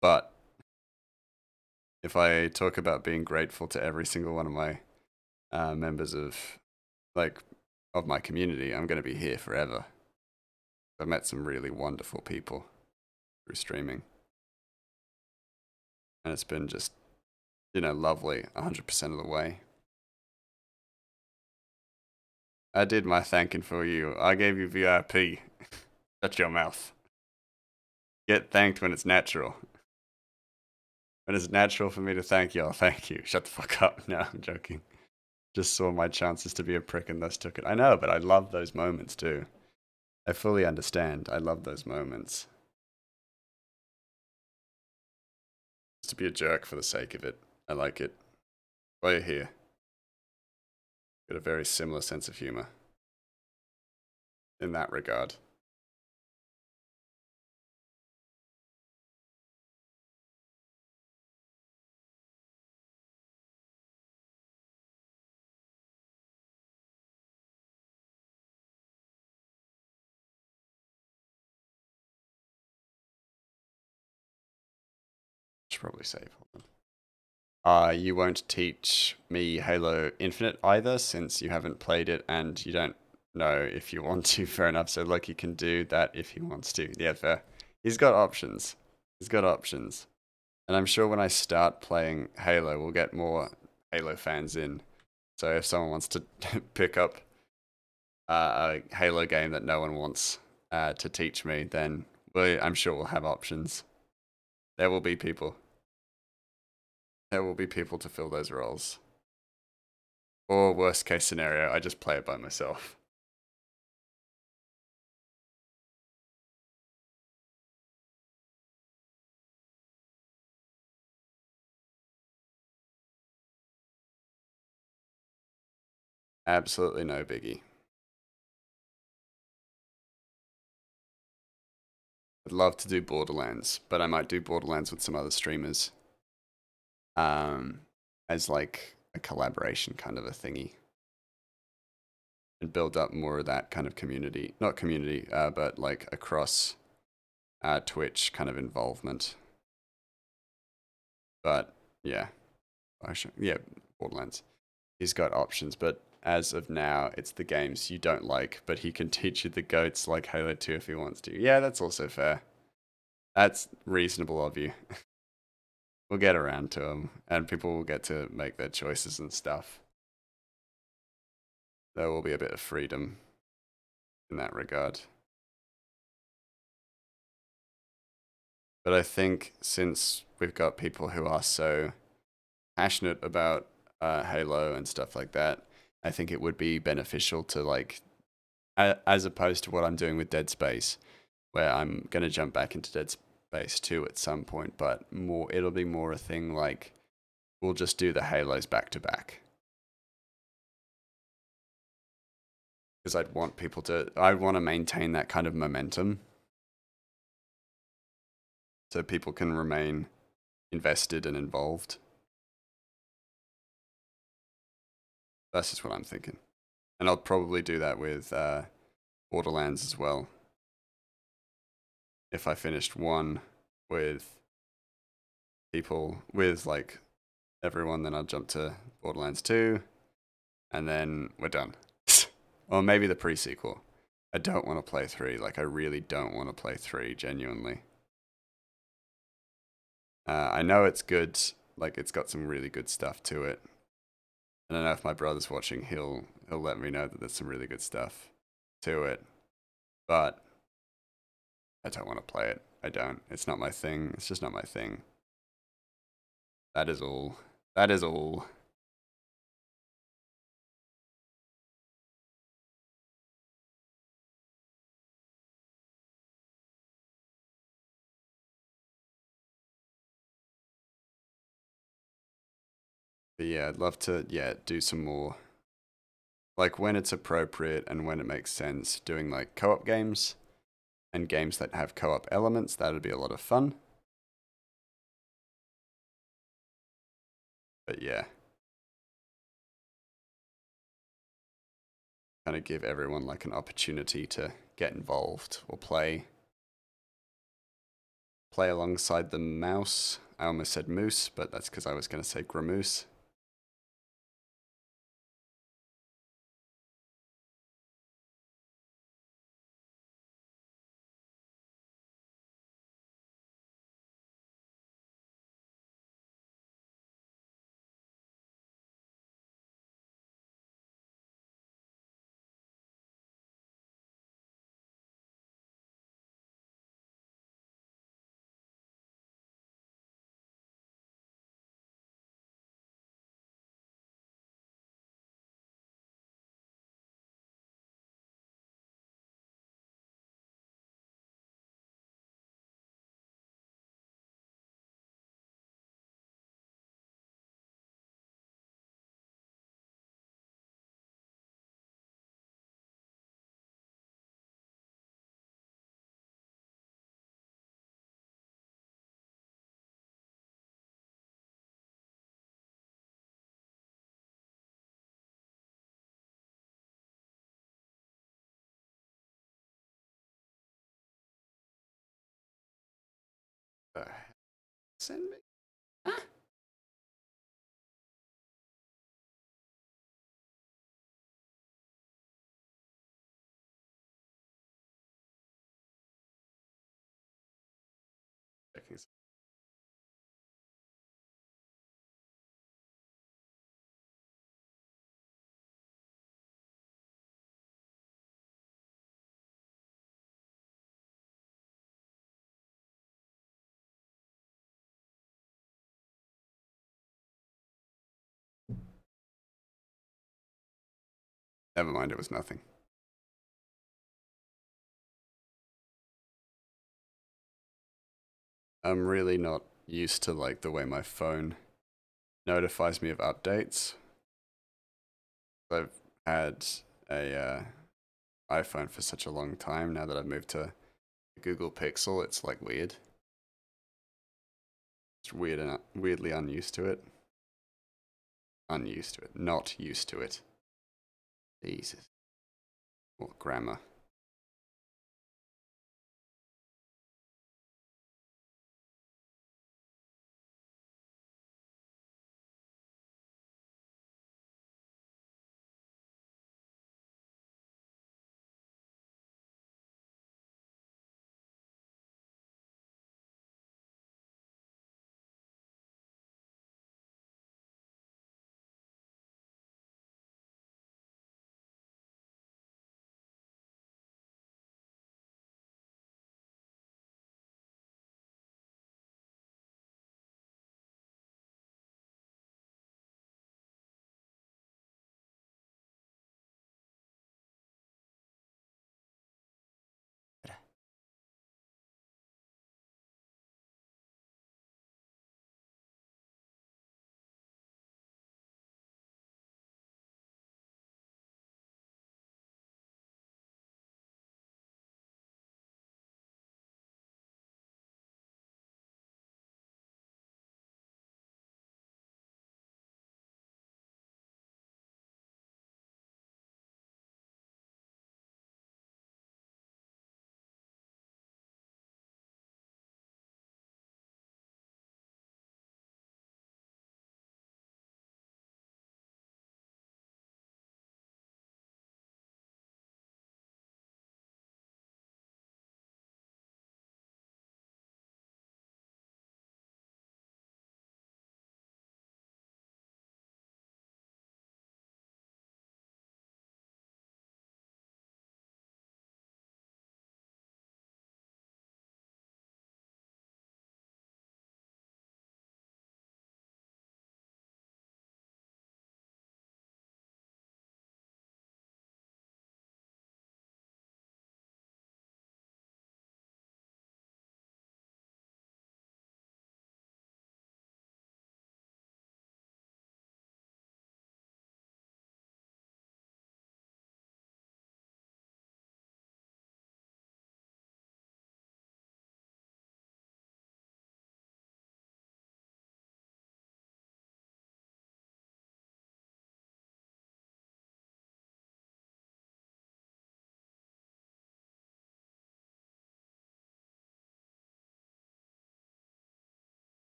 But if I talk about being grateful to every single one of my members of my community, I'm going to be here forever. I've met some really wonderful people through streaming. And it's been just, lovely 100% of the way. I did my thanking for you. I gave you VIP. Shut your mouth. Get thanked when it's natural. When it's natural for me to thank you, I'll thank you. Shut the fuck up. No, I'm joking. Just saw my chances to be a prick and thus took it. I know, but I love those moments too. I fully understand. I love those moments. Just to be a jerk for the sake of it. I like it. Why you're here. Got a very similar sense of humor. In that regard. Should probably save. Hold on. You won't teach me Halo Infinite either, since you haven't played it and you don't know if you want to. Fair enough. So Loki can do that if he wants to. Yeah, fair. He's got options. He's got options. And I'm sure when I start playing Halo, we'll get more Halo fans in. So if someone wants to pick up a Halo game that no one wants to teach me, then I'm sure we'll have options. There will be people. There will be people to fill those roles. Or worst case scenario, I just play it by myself. Absolutely no biggie. I'd love to do Borderlands, but I might do Borderlands with some other streamers. As like a collaboration kind of a thingy. And build up more of that kind of community. Not community, but like across Twitch kind of involvement. But yeah. Yeah, Borderlands. He's got options, but as of now, it's the games you don't like, but he can teach you the goats like Halo 2 if he wants to. Yeah, that's also fair. That's reasonable of you. we'll get around to them, and people will get to make their choices and stuff. There will be a bit of freedom in that regard. But I think since we've got people who are so passionate about Halo and stuff like that, I think it would be beneficial to like, as opposed to what I'm doing with Dead Space, where I'm gonna jump back into Dead Space 2 at some point, but more it'll be more a thing like we'll just do the Halos back to back. Because I'd want to maintain that kind of momentum so people can remain invested and involved. That's just what I'm thinking. And I'll probably do that with Borderlands as well. If I finished one with people, with like everyone, then I'll jump to Borderlands 2, and then we're done. Or maybe the pre-sequel. I don't want to play 3. Like, I really don't want to play 3, genuinely. I know it's good. Like, it's got some really good stuff to it. And I know if my brother's watching, he'll let me know that there's some really good stuff to it. But I don't want to play it. I don't. It's not my thing. It's just not my thing. That is all. That is all. But yeah, I'd love to, do some more. Like when it's appropriate and when it makes sense, doing like co-op games and games that have co-op elements, that would be a lot of fun. But yeah, kind of give everyone like an opportunity to get involved or play alongside the mouse. I almost said moose, but that's because I was going to say gramoose. Send me. Never mind, it was nothing. I'm really not used to like the way my phone notifies me of updates. I've had a iPhone for such a long time. Now that I've moved to Google Pixel, it's like weird. It's weird and weirdly unused to it. Unused to it. Not used to it. Jesus. What grammar?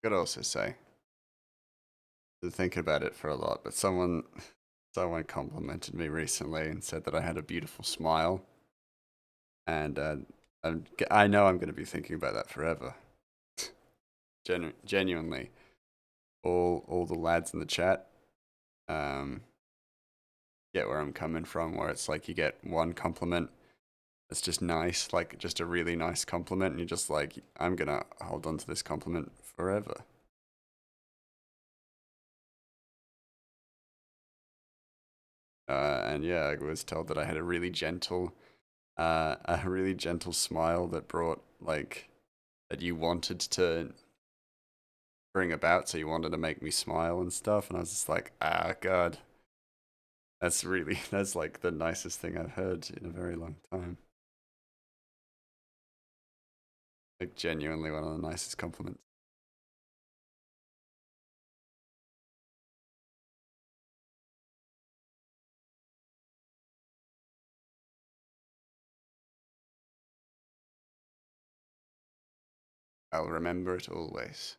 Could also say, been thinking about it for a lot, but someone complimented me recently and said that I had a beautiful smile, and I know I'm going to be thinking about that forever. Genuinely, all the lads in the chat um, get where I'm coming from, where it's like you get one compliment that's just nice, like just a really nice compliment, and you're just like, I'm gonna hold on to this compliment forever. And yeah, I was told that I had a really gentle smile that brought like that you wanted to bring about, so you wanted to make me smile and stuff, and I was just like, ah, God, that's like the nicest thing I've heard in a very long time. Like genuinely one of the nicest compliments. I'll remember it always.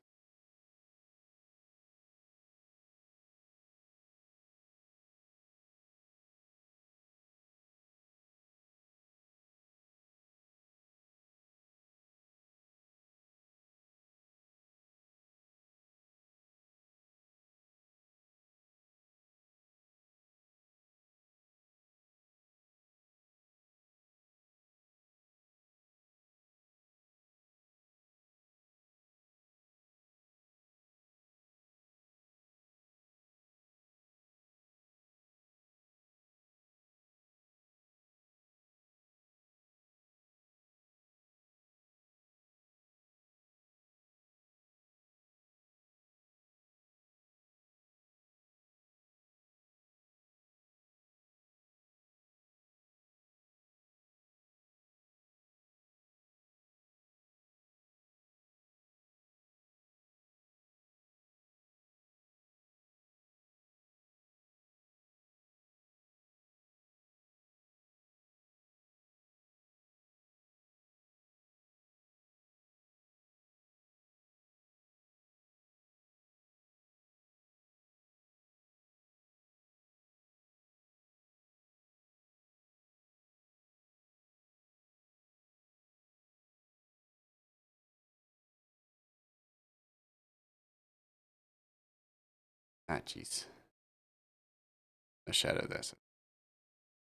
Ah, jeez. A shadow there. So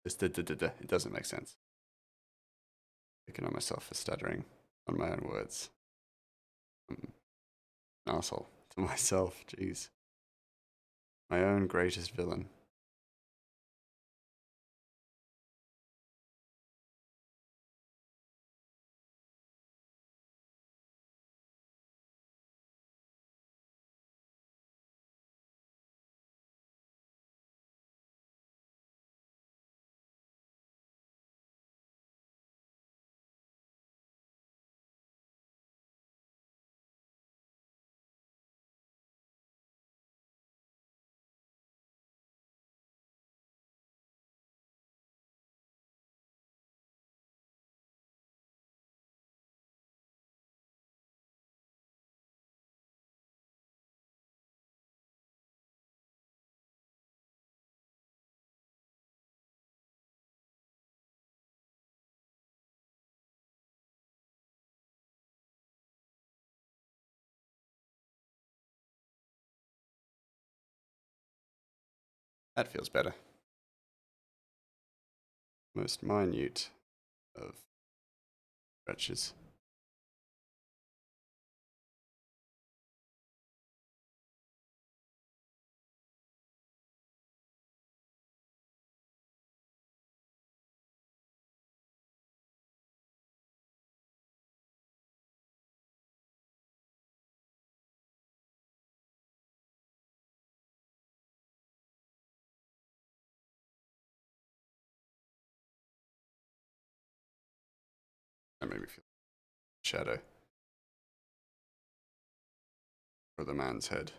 it doesn't make sense. Picking on myself for stuttering on my own words. I'm an asshole to myself. Jeez. My own greatest villain. That feels better. Most minute of stretches. That made me feel shadow for the man's head.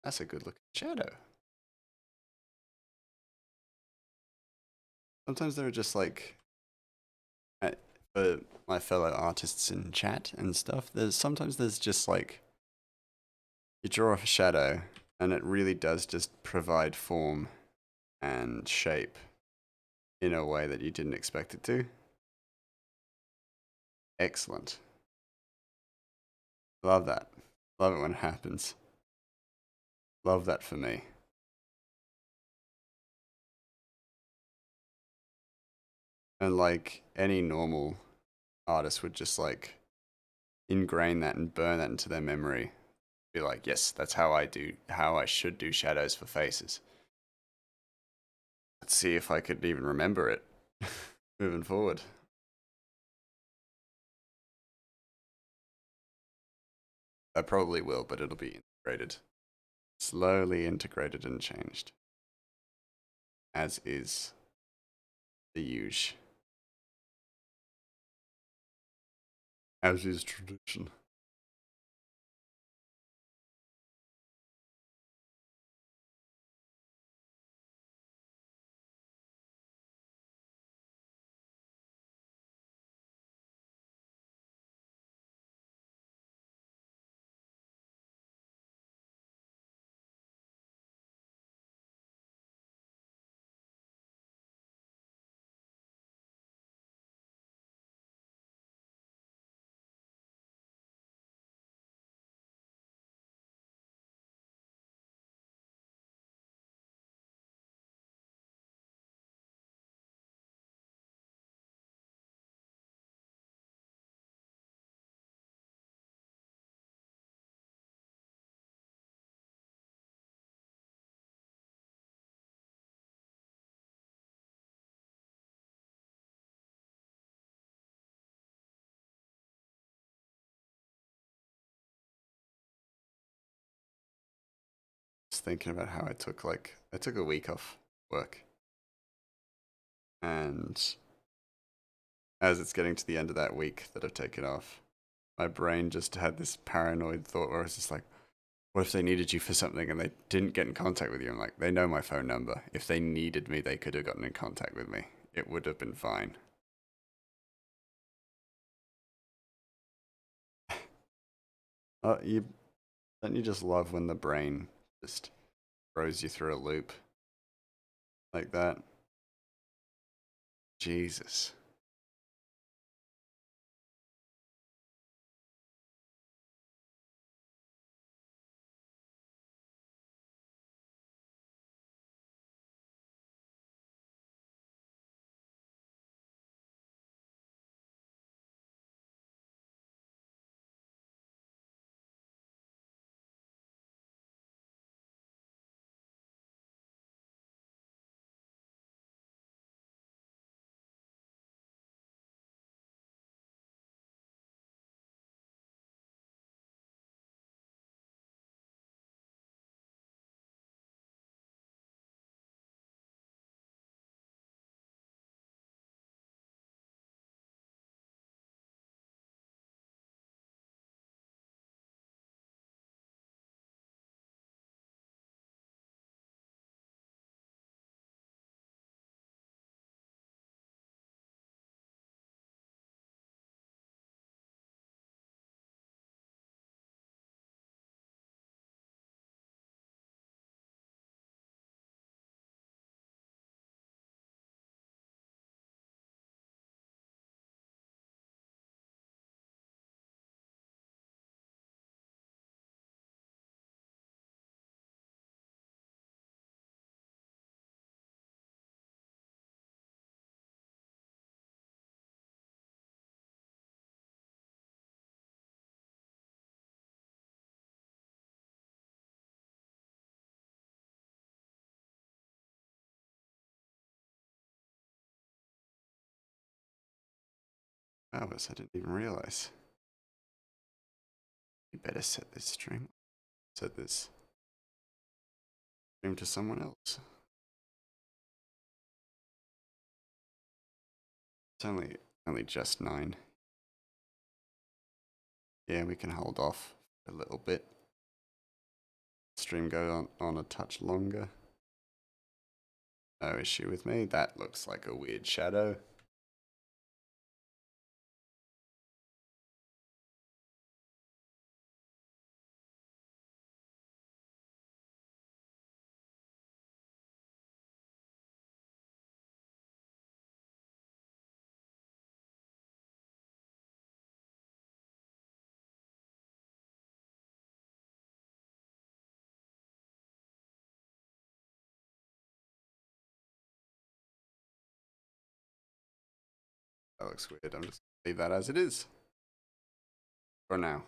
That's a good looking shadow. Sometimes there are just like, for my fellow artists in chat and stuff, there's just like, you draw a shadow and it really does just provide form and shape in a way that you didn't expect it to. Excellent. Love that. Love it when it happens. Love that for me. And like any normal artist would just like ingrain that and burn that into their memory. Be like, yes, that's how I should do shadows for faces. Let's see if I could even remember it moving forward. I probably will, but it'll be integrated. Slowly integrated and changed. As is the usual. As is tradition. Just thinking about how I took a week off work. And as it's getting to the end of that week that I've taken off, my brain just had this paranoid thought where it's just like, what if they needed you for something and they didn't get in contact with you? I'm like, they know my phone number. If they needed me, they could have gotten in contact with me. It would have been fine. You don't you just love when the brain just throws you through a loop like that? Jesus. Hours, I didn't even realize. You better set this stream. Set this stream to someone else. It's only just 9. Yeah, we can hold off a little bit. stream go on a touch longer. No issue with me. That looks like a weird shadow. That looks weird. I'm just gonna leave that as it is for now.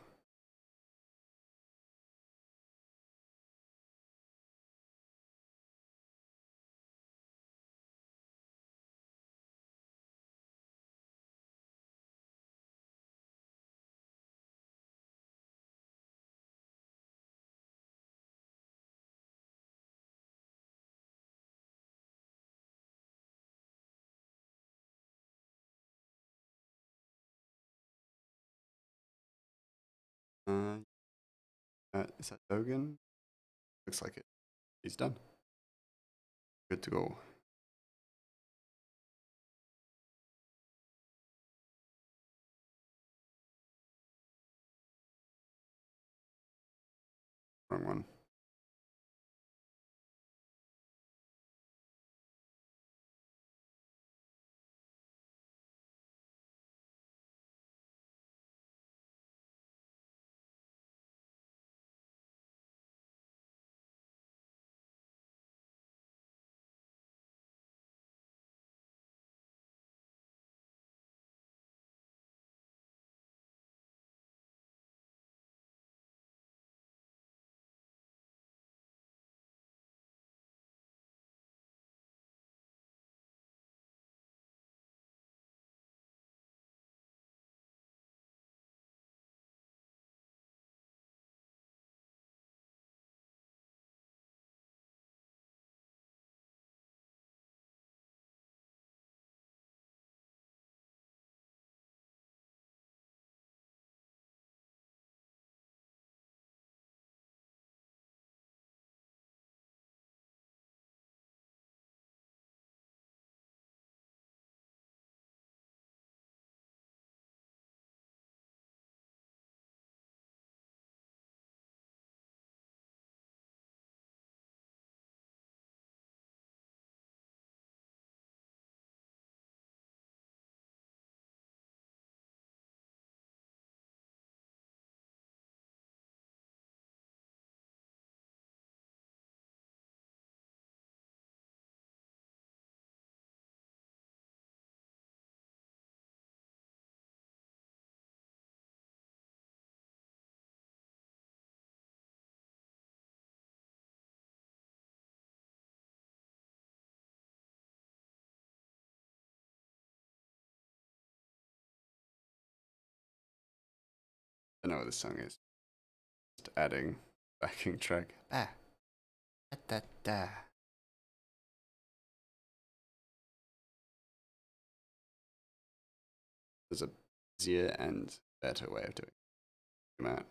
Uh, is that Dogan? Looks like it. He's done. Good to go. Wrong one. I know what this song is. Just adding backing track. Ah. Da, da, da. There's a easier and better way of doing it.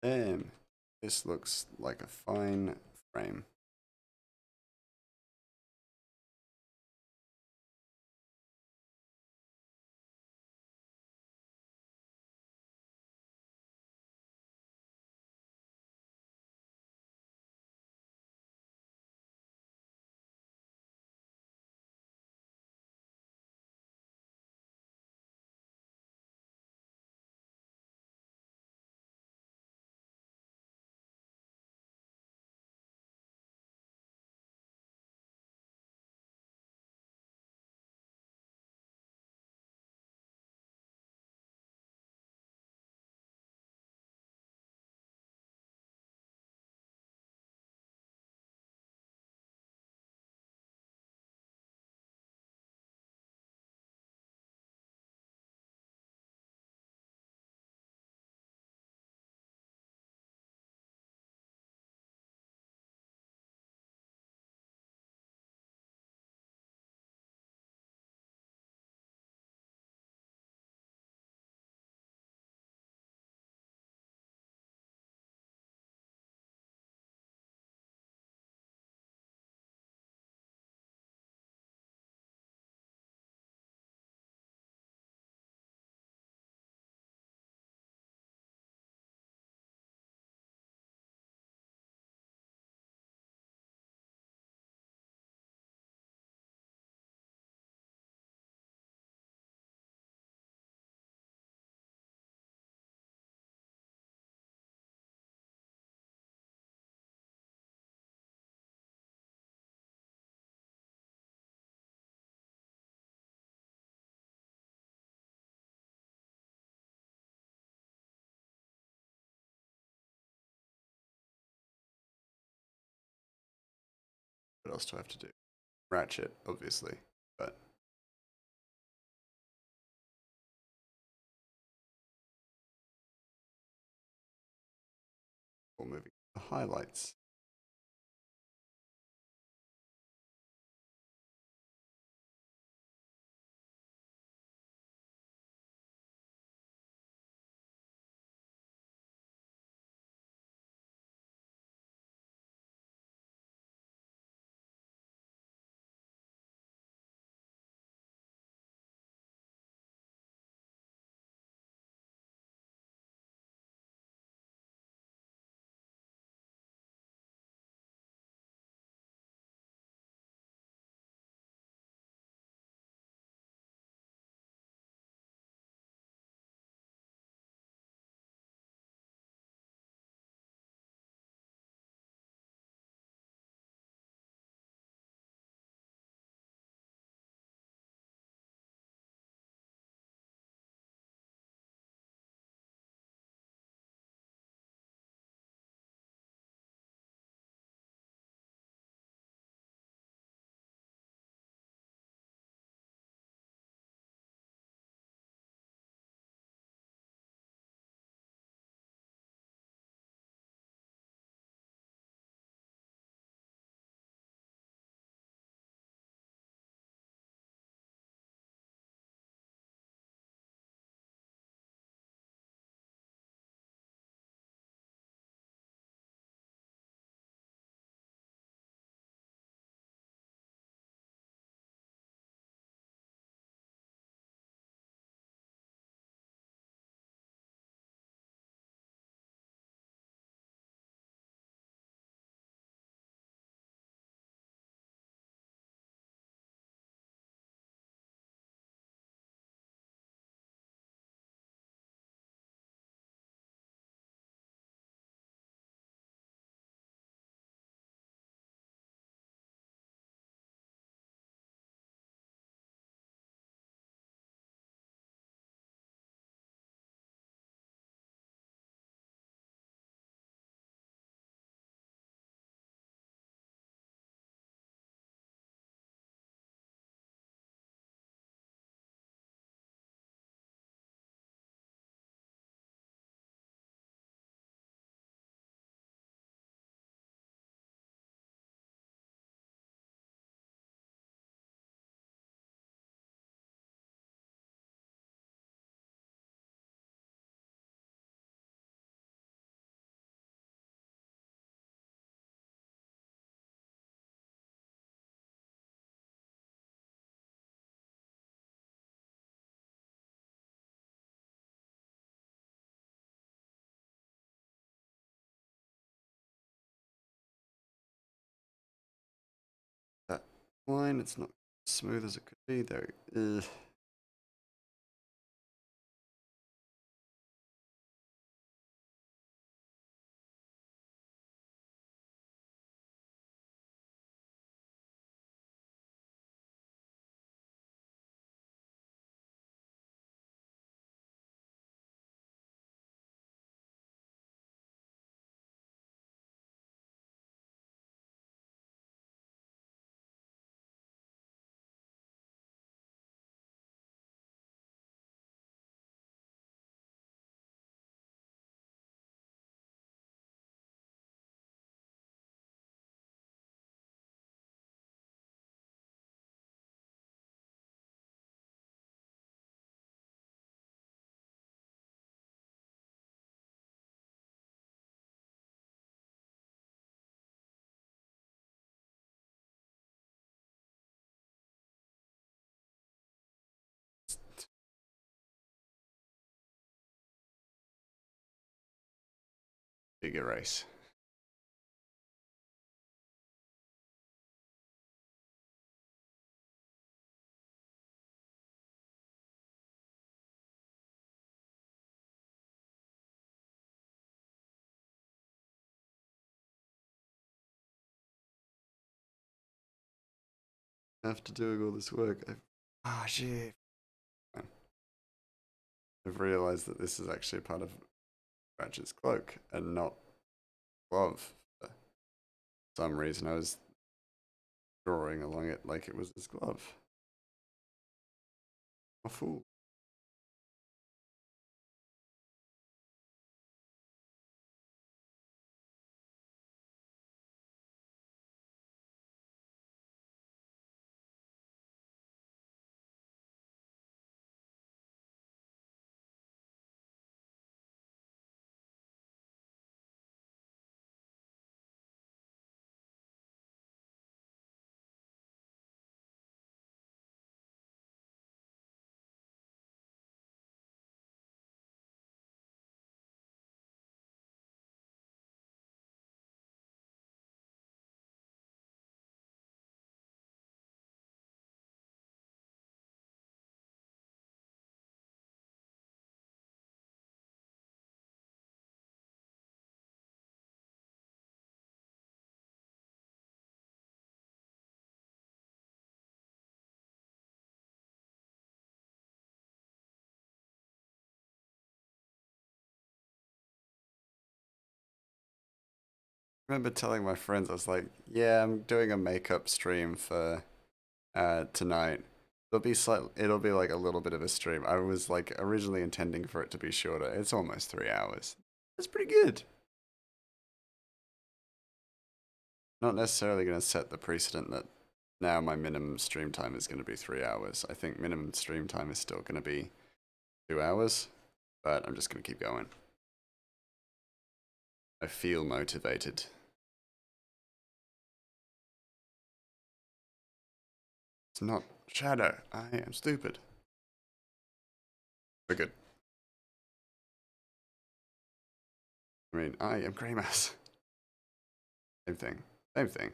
Damn. This looks like a fine frame. else do I have to do? Ratchet, obviously, but we're moving to the highlights. That line, it's not as smooth as it could be though. Ugh. Big erase. After doing all this work, shit. I've realized that this is actually part of Ratchet's cloak and not glove. For some reason, I was drawing along it like it was his glove. A fool. I remember telling my friends, I was like, yeah, I'm doing a makeup stream for tonight. It'll be like a little bit of a stream. I was like originally intending for it to be shorter. It's almost 3 hours. That's pretty good. Not necessarily going to set the precedent that now my minimum stream time is going to be 3 hours. I think minimum stream time is still going to be 2 hours, but I'm just going to keep going. I feel motivated. It's not Shadow. I am stupid. We're good. I mean, I am Greymass. Same thing. Same thing.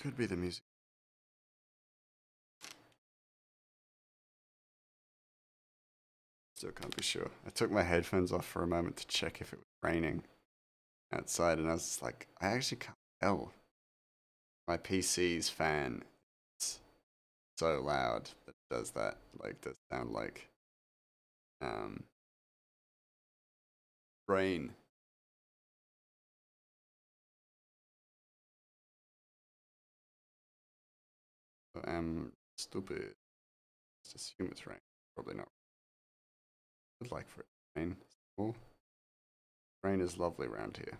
Could be the music. Still can't be sure. I took my headphones off for a moment to check if it was raining outside, and I was just like, I actually can't tell. My PC's fan is so loud that it does that. Like, does sound like um, rain. I'm stupid. Let's assume it's rain. Probably not. I'd like for it to rain. Cool. Rain is lovely around here.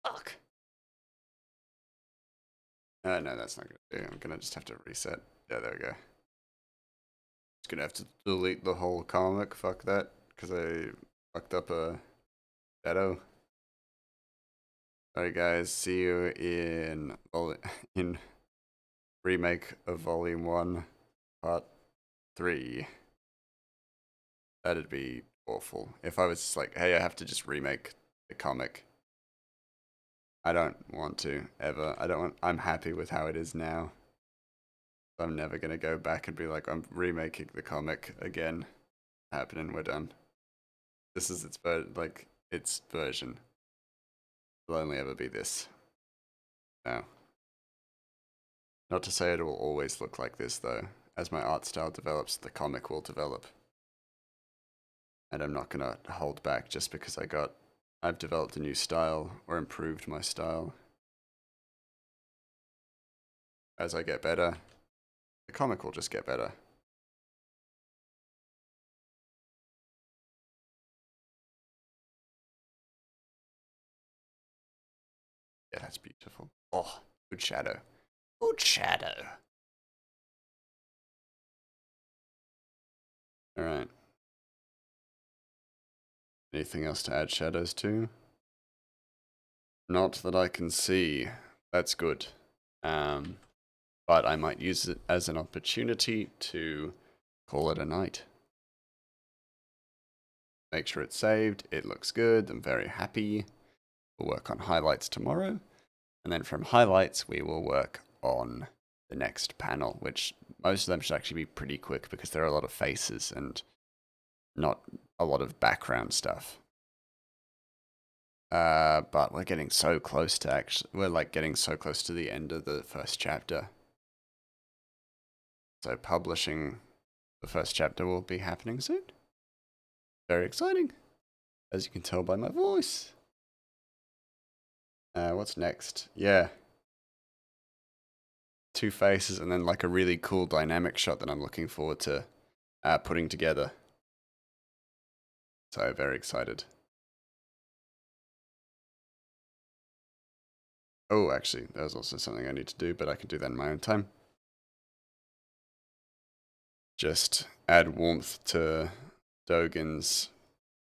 Fuck. No, that's not gonna do. I'm gonna just have to reset. Yeah, there we go. Just gonna have to delete the whole comic. Fuck that, because I fucked up a shadow. Alright, guys. See you in in remake of Volume 1, Part 3. That'd be awful. If I was just like, hey, I have to just remake the comic. I don't want to, ever. I'm happy with how it is now. I'm never gonna go back and be like, I'm remaking the comic again. Happening, we're done. This is its version. It'll only ever be this. No. Not to say it will always look like this, though. As my art style develops, the comic will develop. And I'm not gonna hold back just because I've developed a new style or improved my style. As I get better, the comic will just get better. Yeah, that's beautiful. Oh, good shadow. Good shadow. Alright. Anything else to add shadows to? Not that I can see. That's good. But I might use it as an opportunity to call it a night. Make sure it's saved. It looks good. I'm very happy. We'll work on highlights tomorrow. And then from highlights, we will work on the next panel, which most of them should actually be pretty quick because there are a lot of faces and not a lot of background stuff. But we're getting so close to getting so close to the end of the first chapter. So publishing the first chapter will be happening soon. Very exciting, as you can tell by my voice. What's next? Yeah. 2 faces and then like a really cool dynamic shot that I'm looking forward to putting together. So very excited. Oh, actually, there's also something I need to do, but I can do that in my own time. Just add warmth to the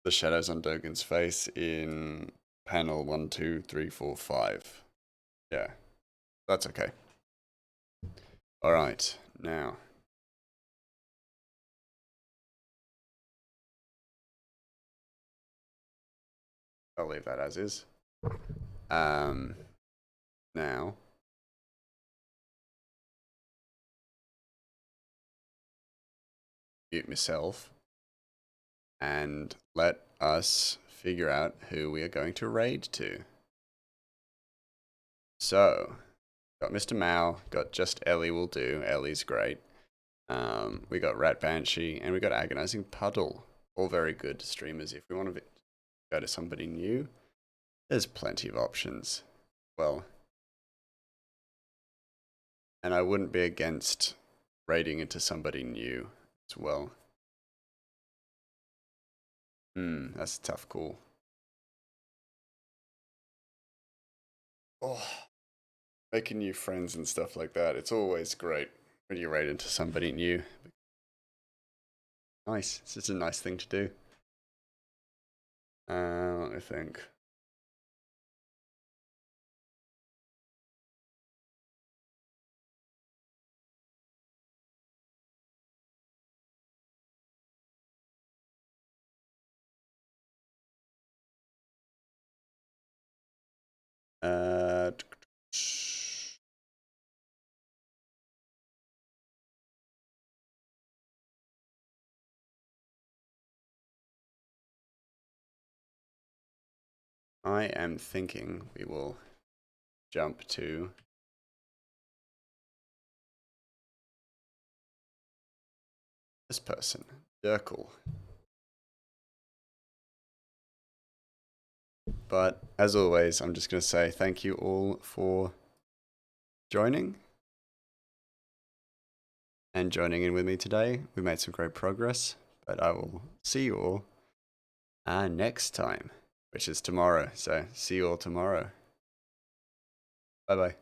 shadows on Dogen's face in panel 1, 2, 3, 4, 5. Yeah, that's okay. All right, now. I'll leave that as is. Now. Mute myself. And let us figure out who we are going to raid to. So, got Mr. Mao, got Just Ellie will do. Ellie's great. We got Rat Banshee, and we got Agonizing Puddle. All very good streamers. If we want to go to somebody new, there's plenty of options. Well, and I wouldn't be against raiding into somebody new as well. That's a tough call. Oh, making new friends and stuff like that. It's always great when you raid into somebody new. Nice. It's just a nice thing to do. Let me think. I am thinking we will jump to this person, Dirkle. But as always, I'm just going to say thank you all for joining and joining in with me today. We made some great progress, but I will see you all next time, which is tomorrow. So see you all tomorrow. Bye bye.